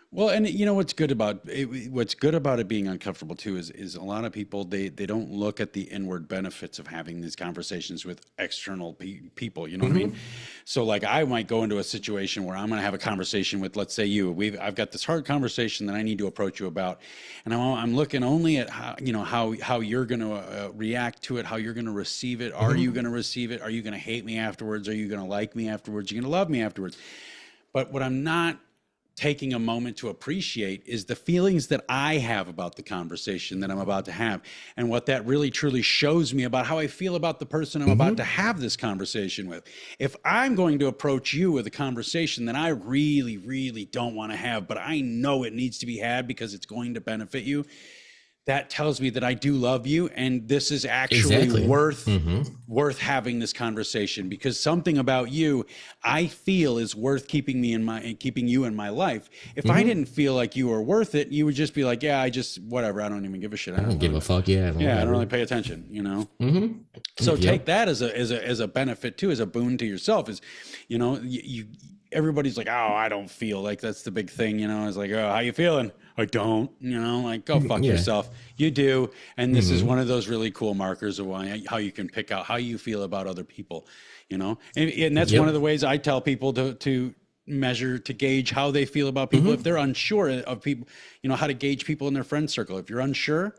Well, and what's good about it being uncomfortable too is a lot of people they don't look at the inward benefits of having these conversations with external people. You know what I mean? So like I might go into a situation where I'm going to have a conversation with, let's say I've got this hard conversation that I need to approach you about, and I'm looking only at how you're going to react to it, how you're going to receive it. Are you going to receive it? Are you going to hate me afterwards? Are you going to like me afterwards? Are you going to love me afterwards? But what I'm not taking a moment to appreciate is the feelings that I have about the conversation that I'm about to have, and what that really truly shows me about how I feel about the person I'm about to have this conversation with. If I'm going to approach you with a conversation that I really, really don't want to have, but I know it needs to be had because it's going to benefit you, that tells me that I do love you, and this is actually worth having this conversation, because something about you I feel is worth keeping you in my life. If I didn't feel like you were worth it, you would just be like, yeah, I just whatever. I don't even give a shit. I don't give a fuck. Yeah, I don't really pay attention. So take that as a benefit too, as a boon to yourself. Is everybody's like, oh, I don't feel like, that's the big thing. It's like, oh, how you feeling? I don't, like, go fuck yourself. You do. And this is one of those really cool markers of how you can pick out how you feel about other people, and that's one of the ways I tell people to measure, to gauge how they feel about people. If they're unsure of people, how to gauge people in their friend circle. If you're unsure,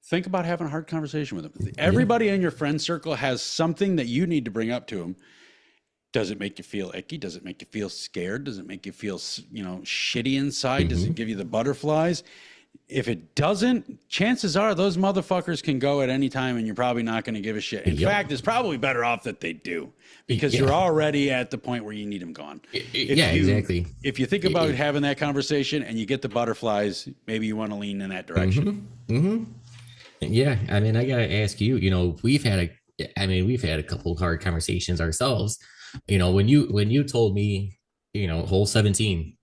think about having a hard conversation with them. Everybody in your friend circle has something that you need to bring up to them. Does it make you feel icky? Does it make you feel scared? Does it make you feel, shitty inside? Does it give you the butterflies? if it doesn't, chances are those motherfuckers can go at any time and you're probably not going to give a shit. In fact, it's probably better off that they do, because you're already at the point where you need them gone. Exactly. If you think about having that conversation and you get the butterflies, maybe you want to lean in that direction. Yeah. I mean, I got to ask you, we've had a couple of hard conversations ourselves. When you told me, hole 17,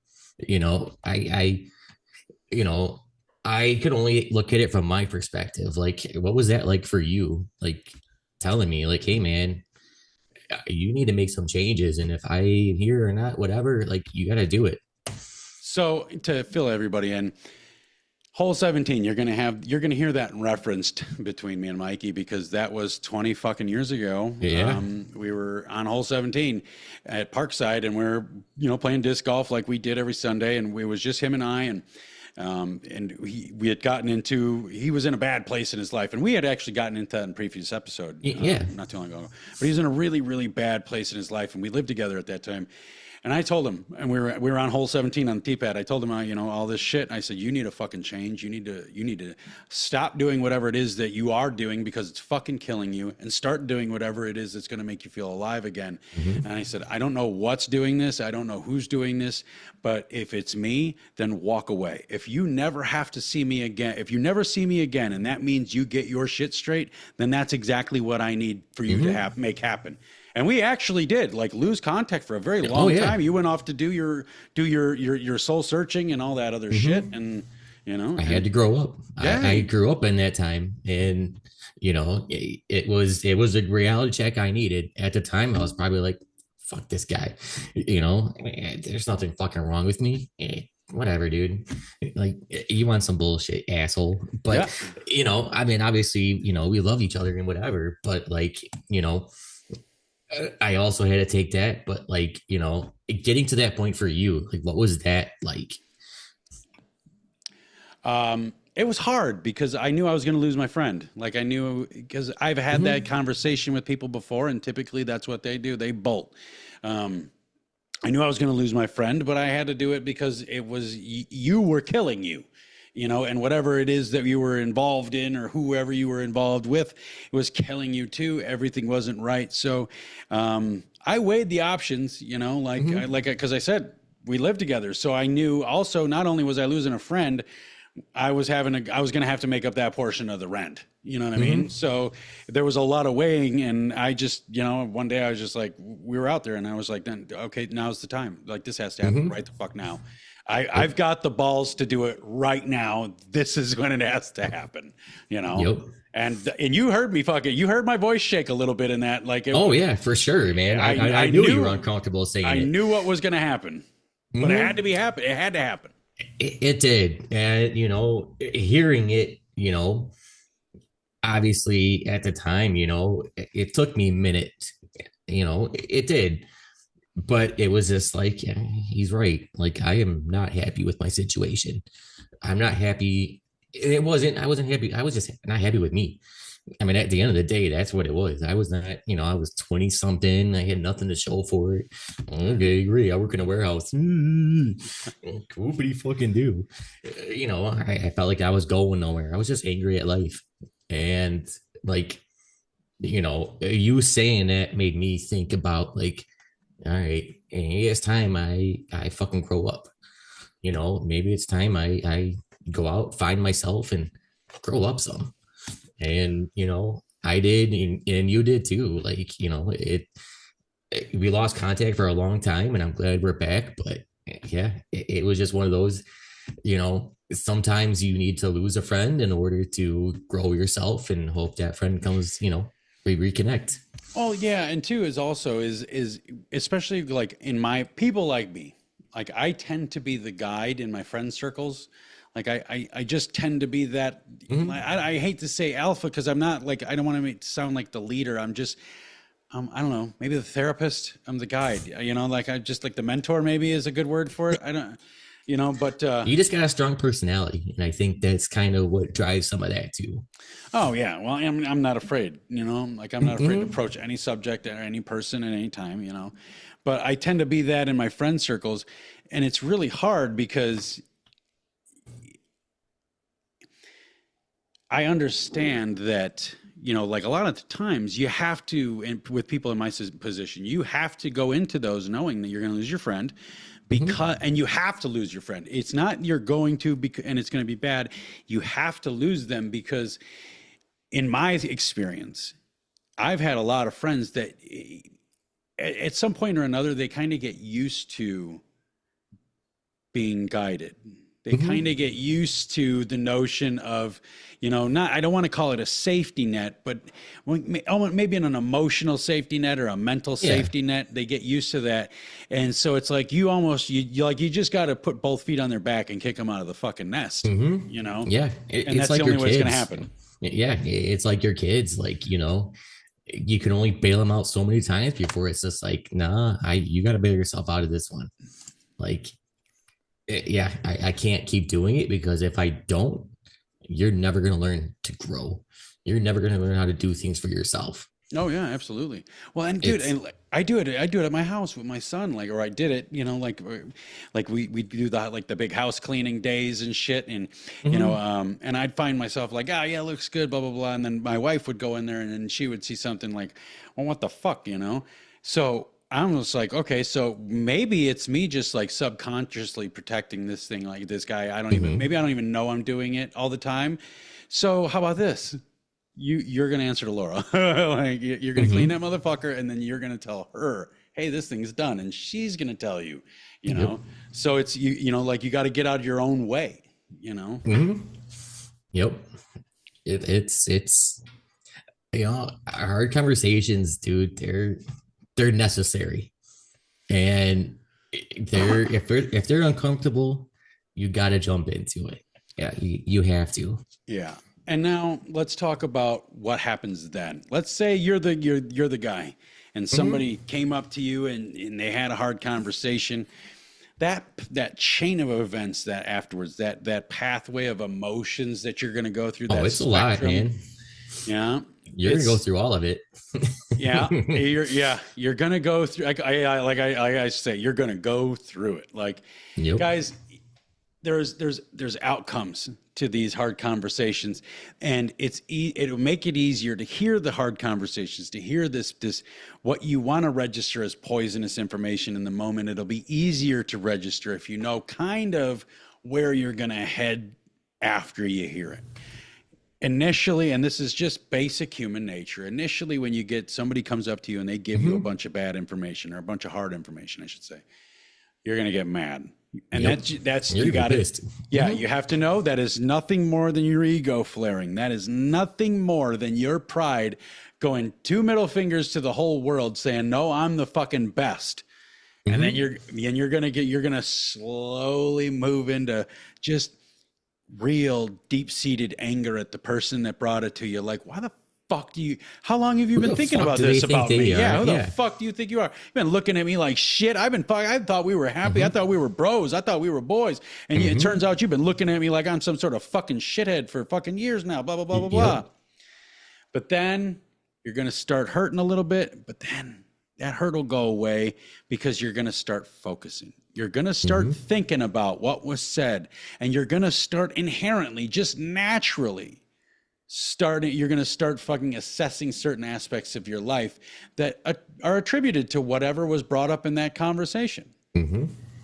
I could only look at it from my perspective. Like, what was that like for you? Like, telling me, like, hey, man, you need to make some changes. And if I here or not, whatever, like, you got to do it. So to fill everybody in, hole 17, you're going to hear that referenced between me and Mikey, because that was 20 fucking years ago. Yeah. We were on hole 17 at Parkside, and we're, playing disc golf like we did every Sunday. And it was just him and I, and we had gotten into, he was in a bad place in his life, and we had actually gotten into that in a previous episode, not too long ago, but he's in a really, really bad place in his life, and we lived together at that time. And I told him, and we were on hole 17 on the tee pad. I told him, all this shit. And I said, you need to fucking change. You need to stop doing whatever it is that you are doing, because it's fucking killing you, and start doing whatever it is that's going to make you feel alive again. And I said, I don't know what's doing this. I don't know who's doing this, but if it's me, then walk away. If you never have to see me again, if you never see me again, and that means you get your shit straight, then that's exactly what I need for you to make happen. And we actually did lose contact for a very long time. You went off to do your soul searching and all that other shit. And, I had to grow up. Yeah. I grew up in that time, and, it was a reality check I needed at the time. I was probably like, fuck this guy, there's nothing fucking wrong with me. Whatever, dude. Like, you want some bullshit, asshole. But, obviously, we love each other and whatever, but I also had to take that, but getting to that point for you, what was that like? It was hard, because I knew I was going to lose my friend. I knew, because I've had that conversation with people before, and typically that's what they do. They bolt. I knew I was going to lose my friend, but I had to do it because it was, you were killing you. And whatever it is that you were involved in, or whoever you were involved with, it was killing you too. Everything wasn't right. So I weighed the options, because I said, we lived together. So I knew also, not only was I losing a friend, I was going to have to make up that portion of the rent. You know what I mean? So there was a lot of weighing, and I just, one day I was just like, we were out there, and I was like, okay, now's the time. This has to happen right the fuck now. I've got the balls to do it right now. This is when it has to happen, And you heard me you heard my voice shake a little bit in that. Yeah, for sure, man. I knew you were uncomfortable saying it. I knew what was going to happen, but it had to happen. It had to happen. It did. And, hearing it, obviously at the time, it took me a minute, it did. But it was just like, yeah, he's right. I am not happy with my situation. I'm not happy. I wasn't happy. I was just not happy with me. I mean, at the end of the day, that's what it was. I was not, I was 20 something. I had nothing to show for it. Okay, great. I work in a warehouse. Cool, what do you fucking do? I felt like I was going nowhere. I was just angry at life. And you saying that made me think about all right, it's time I fucking grow up. Maybe it's time I go out, find myself, and grow up some. And I did, and you did too. We lost contact for a long time, and I'm glad we're back. But yeah, it was just one of those. Sometimes you need to lose a friend in order to grow yourself, and hope that friend comes. We reconnect. Oh yeah, and two is also is especially in my people like me, I tend to be the guide in my friend circles. I just tend to be that. I hate to say alpha, because I'm not I don't want to sound like the leader. I'm just I don't know, maybe the therapist. I'm the guide. I just the mentor maybe is a good word for it. I don't. But you just got a strong personality, and I think that's kind of what drives some of that too. Oh yeah, well, I'm not afraid, I'm not afraid to approach any subject or any person at any time, but I tend to be that in my friend circles, and it's really hard because I understand that, you know, like a lot of the times you have to, and with people in my position, you have to go into those knowing that you're going to lose your friend because, and you have to lose your friend. It's not you're going to, and it's going to be bad. You have to lose them because in my experience, I've had a lot of friends that at some point or another, they kind of get used to being guided. They kind of get used to the notion of, you know, not, I don't want to call it a safety net, but maybe an emotional safety net or a mental safety net. They get used to that. And so it's like you almost, you just got to put both feet on their back and kick them out of the fucking nest, you know? Yeah. And that's like the only way it's going to happen. Yeah. It's like your kids, like, you know, you can only bail them out so many times before it's just like, nah, you got to bail yourself out of this one. Like, yeah, I can't keep doing it because if I don't, you're never going to learn to grow. You're never going to learn how to do things for yourself. Oh yeah, absolutely. Well, and dude, and I do it at my house with my son, like, or I did it, you know, like we do the big house cleaning days and shit. And, you know, and I'd find myself like, oh yeah, it looks good, blah, blah, blah. And then my wife would go in there and then she would see something like, well, what the fuck, you know? So I'm just like, okay, so maybe it's me just like subconsciously protecting this thing, like this guy. Maybe I don't even know I'm doing it all the time. So how about this? You're going to answer to Laura. Like you're going to clean that motherfucker. And then you're going to tell her, hey, this thing's done. And she's going to tell you, you know? So it's, you know, like you got to get out of your own way, you know? Yep. It's, you know, hard conversations, dude, they're necessary, and if they're uncomfortable, you got to jump into it. Yeah, you have to. Yeah. And now let's talk about what happens then. Let's say you're the guy, and somebody came up to you and they had a hard conversation. That chain of events that afterwards, that pathway of emotions that you're going to go through. That it's spectrum, a lot, man. Yeah. You're gonna go through all of it. You're gonna go through. Like I say, you're gonna go through it. Like, guys, there's outcomes to these hard conversations, and it'll make it easier to hear the hard conversations, to hear this what you want to register as poisonous information in the moment. It'll be easier to register if you know kind of where you're gonna head after you hear it. Initially, and this is just basic human nature, initially when somebody comes up to you and they give you a bunch of bad information or a bunch of hard information, I should say, you're going to get mad. And that's you got it. Yeah, you have to know that is nothing more than your ego flaring. That is nothing more than your pride going 2 middle fingers to the whole world saying, no, I'm the fucking best. And then you're going to slowly move into just real deep-seated anger at the person that brought it to you. Like, why the fuck how long have you been thinking about this about me? Yeah, who the fuck do you think you are? You've been looking at me like shit. I thought we were happy. I thought we were bros. I thought we were boys. And it turns out you've been looking at me like I'm some sort of fucking shithead for fucking years now, blah, blah, blah, blah, blah. But then you're going to start hurting a little bit, but then that hurt will go away because you're going to start focusing. You're going to start thinking about what was said, and you're going to start inherently, just naturally you're going to start fucking assessing certain aspects of your life that are attributed to whatever was brought up in that conversation.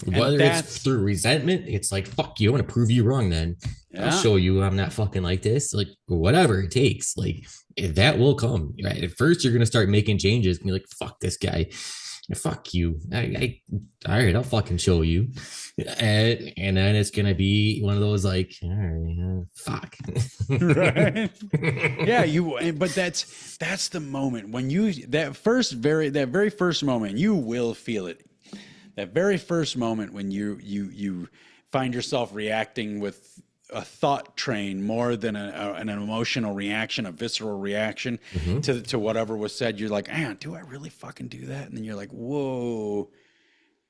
Whether it's through resentment, it's like, fuck you, I'm going to prove you wrong then. I'll show you I'm not fucking like this. Like, whatever it takes, like, that will come. Right? At first, you're going to start making changes and be like, fuck this guy. Fuck you. All right, I'll fucking show you. And then it's going to be one of those like, all right, fuck. Right. Yeah, but that's the moment when that very first moment, you will feel it. That very first moment when you find yourself reacting with a thought train more than an emotional reaction, a visceral reaction to whatever was said. You're like, do I really fucking do that? And then you're like, whoa.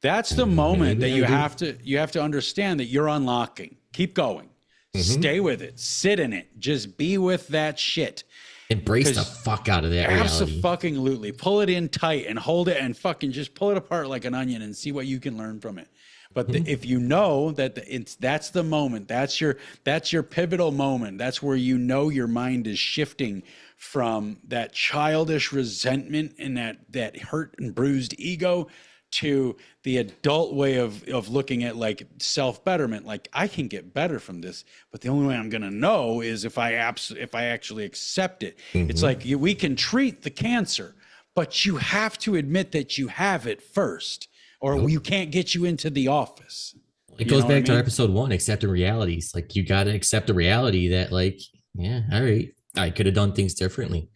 That's the moment that you have to understand that you're unlocking. Keep going. Stay with it. Sit in it. Just be with that shit. Embrace the fuck out of that reality. Absolutely. Pull it in tight and hold it and fucking just pull it apart like an onion and see what you can learn from it. But if you know that that's the moment, that's your pivotal moment. That's where you know your mind is shifting from that childish resentment and that hurt and bruised ego to the adult way of looking at like self-betterment. Like, I can get better from this, but the only way I'm going to know is if I actually accept it. It's like we can treat the cancer, but you have to admit that you have it first, or you can't get you into the office. It goes back to episode 1, accepting realities. Like, you got to accept the reality that, like, yeah, all right, I could have done things differently.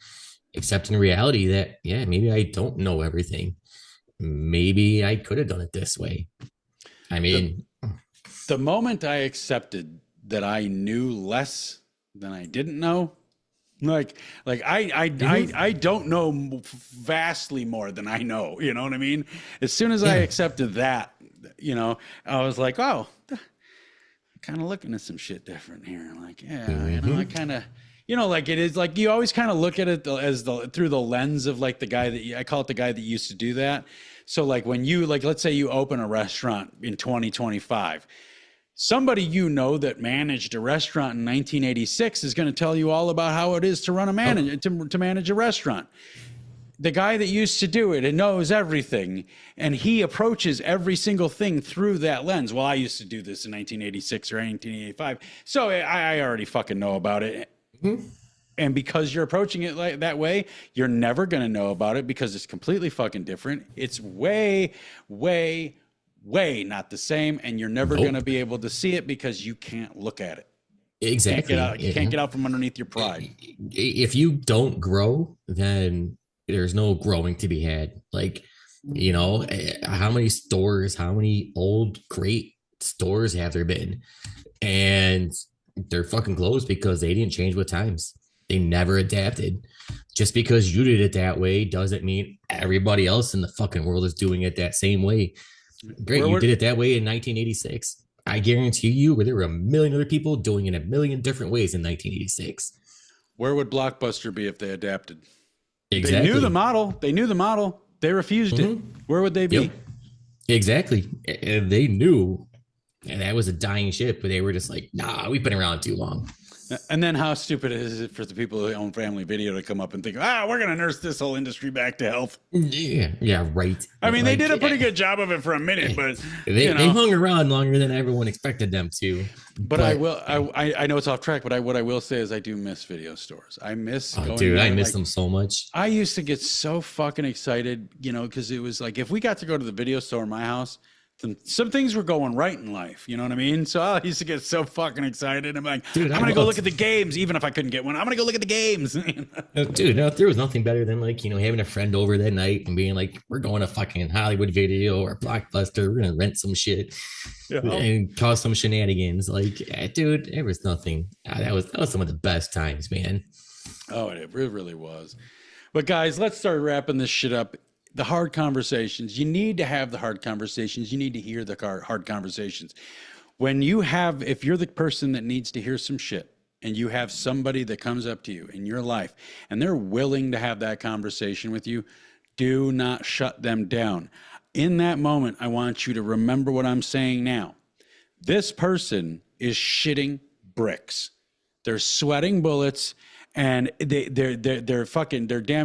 Accepting the reality that, yeah, maybe I don't know everything. Maybe I could have done it this way. I mean, the moment I accepted that I knew less than I didn't know, like I don't know vastly more than I know. You know what I mean? As soon as I accepted that, I was like, oh, kind of looking at some shit different here. Like, yeah, I kind of. Like, it is like you always kind of look at it as through the lens of like the guy that I call it the guy that used to do that. So like when you let's say you open a restaurant in 2025, somebody that managed a restaurant in 1986 is going to tell you all about how it is to run to manage a restaurant. The guy that used to do it and knows everything, and he approaches every single thing through that lens. Well, I used to do this in 1986 or 1985, so I already fucking know about it. And because you're approaching it like that way, you're never going to know about it because it's completely fucking different. It's way, way, way not the same. And you're never going to be able to see it because you can't look at it. Exactly. You can't get out from underneath your pride. If you don't grow, then there's no growing to be had. Like, how many stores, how many old, great stores have there been? And they're fucking closed because they didn't change with times. They never adapted. Just because you did it that way doesn't mean everybody else in the fucking world is doing it that same way. Great, you did it that way in 1986. I guarantee you there were a million other people doing it a million different ways in 1986. Where would Blockbuster be if they adapted? Exactly. They knew the model. They refused it. Where would they be? Yep. Exactly. They knew. And that was a dying ship, but they were just like, nah, we've been around too long. And then how stupid is it for the people who own Family Video to come up and think, we're going to nurse this whole industry back to health? Yeah, right. I mean, they did a pretty good job of it for a minute, but they hung around longer than everyone expected them to. But I know it's off track, but what I will say is I do miss video stores. I miss going dude, there. I miss them so much. I used to get so fucking excited, because it was like, if we got to go to the video store in my house, some things were going right in life. You know what I mean? So I used to get so fucking excited. I'm like, dude, I'm going to go look at the games. Even if I couldn't get one, I'm going to go look at the games. Dude, no, there was nothing better than like, having a friend over that night and being like, we're going to fucking Hollywood Video or Blockbuster. We're going to rent some shit and cause some shenanigans. Like, dude, there was nothing. That was some of the best times, man. Oh, it really was. But guys, let's start wrapping this shit up. The hard conversations, you need to have the hard conversations. You need to hear the hard conversations. If you're the person that needs to hear some shit and you have somebody that comes up to you in your life and they're willing to have that conversation with you, do not shut them down. In that moment, I want you to remember what I'm saying now. This person is shitting bricks. They're sweating bullets. And they're damn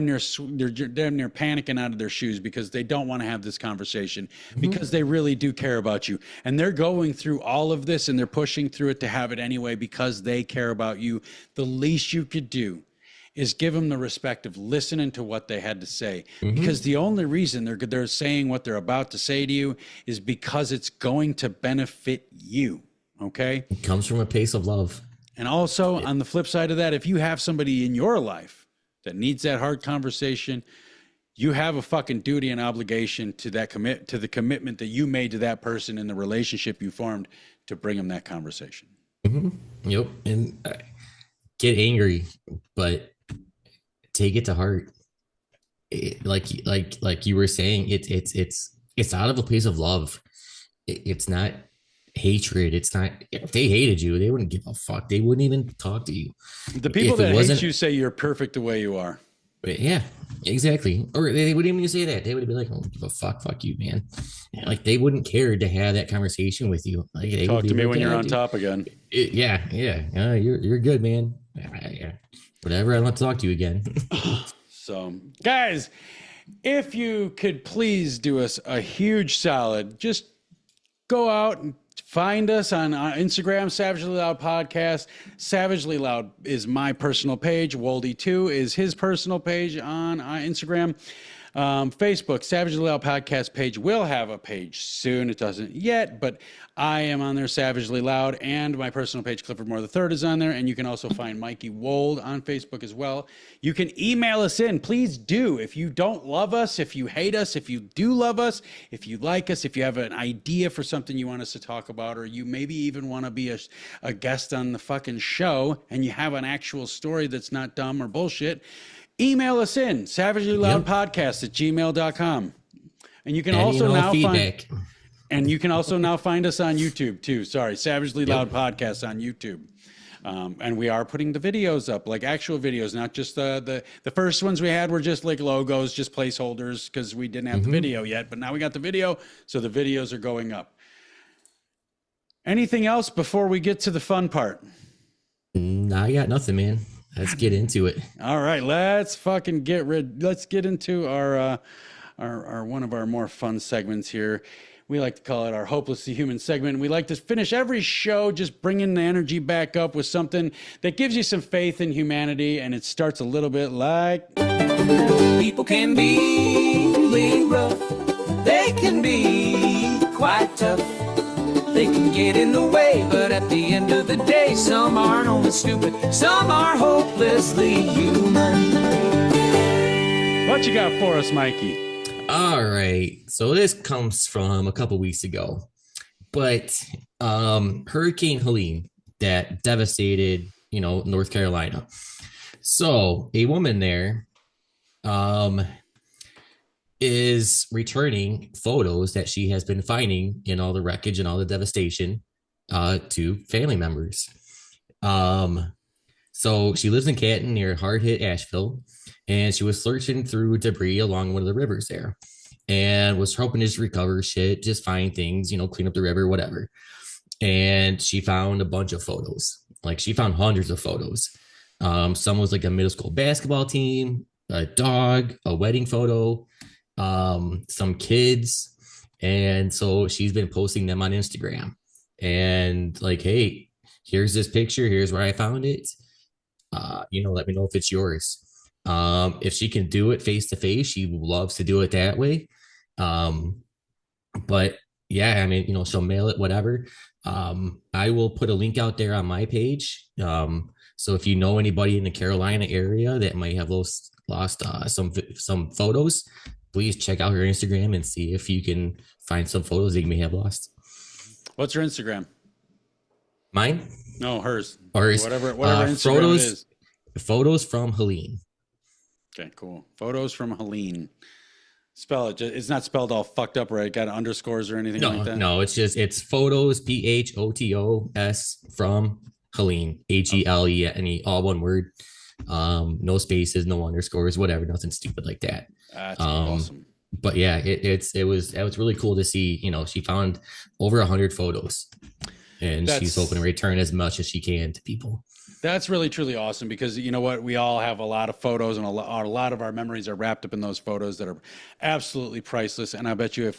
near panicking out of their shoes because they don't want to have this conversation because they really do care about you. And they're going through all of this and they're pushing through it to have it anyway because they care about you. The least you could do is give them the respect of listening to what they had to say, because the only reason they're saying what they're about to say to you is because it's going to benefit you. Okay? It comes from a place of love. And also, on the flip side of that, if you have somebody in your life that needs that hard conversation, you have a fucking duty and obligation to the commitment that you made to that person in the relationship you formed to bring them that conversation. Yep. And get angry, but take it to heart. Like you were saying, it's out of a place of love. It's not hatred. It's not. If they hated you, they wouldn't give a fuck. They wouldn't even talk to you. The people that hate you say you're perfect the way you are. Yeah, Exactly. Or they wouldn't even say that. They would be like, "Oh, give a fuck you, man." Like they wouldn't care to have that conversation with you. Like they would Talk be to me like, when you're "Yeah, on dude, top again. you're good, man. Yeah. Whatever. I want to talk to you again." So, guys, if you could please do us a huge solid, just go out and find us on Instagram, Savagely Loud Podcast. Savagely Loud is my personal page. Woldy2 is his personal page on Instagram. Facebook, Savagely Loud Podcast page will have a page soon. It doesn't yet, but I am on there, Savagely Loud, and my personal page, Clifford Moore III, is on there. And you can also find Mikey Wold on Facebook as well. You can email us in. Please do. If you don't love us, if you hate us, if you do love us, if you like us, if you have an idea for something you want us to talk about, or you maybe even want to be a guest on the fucking show and you have an actual story that's not dumb or bullshit, email us in, savagelyloudpodcast@gmail.com. And you can also now feedback. you can also now find us on YouTube too. Sorry, Savagely Loud Podcast on YouTube. And we are putting the videos up, like actual videos, not just the first ones we had were just like logos, just placeholders because we didn't have the video yet. But now we got the video, so the videos are going up. Anything else before we get to the fun part? I got nothing, man. Let's get into it. All right, let's fucking let's get into our one of our more fun segments here. We like to call it our Hopelessly Human segment. We like to finish every show just bringing the energy back up with something that gives you some faith in humanity, and it starts a little bit like... People can be really rough. They can be quite tough. They can get in the way, but at the end of the day, some aren't only stupid, some are hopelessly human. What you got for us, Mikey? All right. So this comes from a couple weeks ago, but Hurricane Helene that devastated, North Carolina. So a woman there is returning photos that she has been finding in all the wreckage and all the devastation to family members. So she lives in Canton near hard-hit Asheville, and she was searching through debris along one of the rivers there and was hoping to just recover shit, just find things, clean up the river, whatever. And she found a bunch of photos. Like she found hundreds of photos. Some was like a middle school basketball team, a dog, a wedding photo, some kids. And so she's been posting them on Instagram and like, hey, here's this picture. Here's where I found it. Let me know if it's yours. If she can do it face to face, she loves to do it that way. But yeah, I mean, she'll mail it, whatever. I will put a link out there on my page. So if you know anybody in the Carolina area that might have lost some photos, please check out her Instagram and see if you can find some photos that you may have lost. What's her Instagram? Mine? No, hers. Or hers. Whatever Instagram it is. Photos from Helene. Okay, cool. Photos from Helene. Spell it. It's not spelled all fucked up, right? Got underscores or anything like that? No, it's photos, PHOTOS from Helene, HELENE, all one word. No spaces, no underscores, whatever, nothing stupid like that. That's awesome. But yeah, it was really cool to see. She found over 100 photos, and she's hoping to return as much as she can to people. That's really, truly awesome because you know what? We all have a lot of photos and a lot of our memories are wrapped up in those photos that are absolutely priceless. And I bet you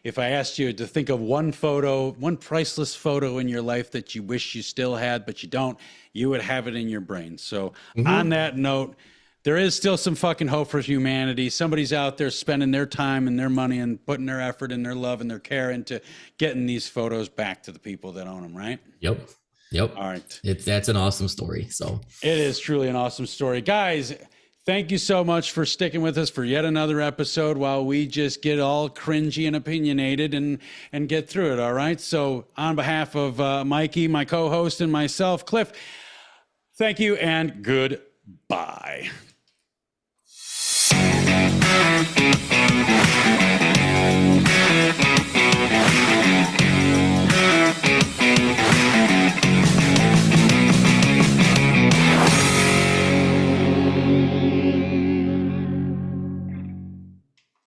if I asked you to think of one priceless photo in your life that you wish you still had, but you don't, you would have it in your brain. So on that note, there is still some fucking hope for humanity. Somebody's out there spending their time and their money and putting their effort and their love and their care into getting these photos back to the people that own them, right? Yep. All right. That's an awesome story. So it is truly an awesome story. Guys, thank you so much for sticking with us for yet another episode while we just get all cringy and opinionated and get through it. All right. So on behalf of Mikey, my co-host, and myself, Cliff, thank you and goodbye.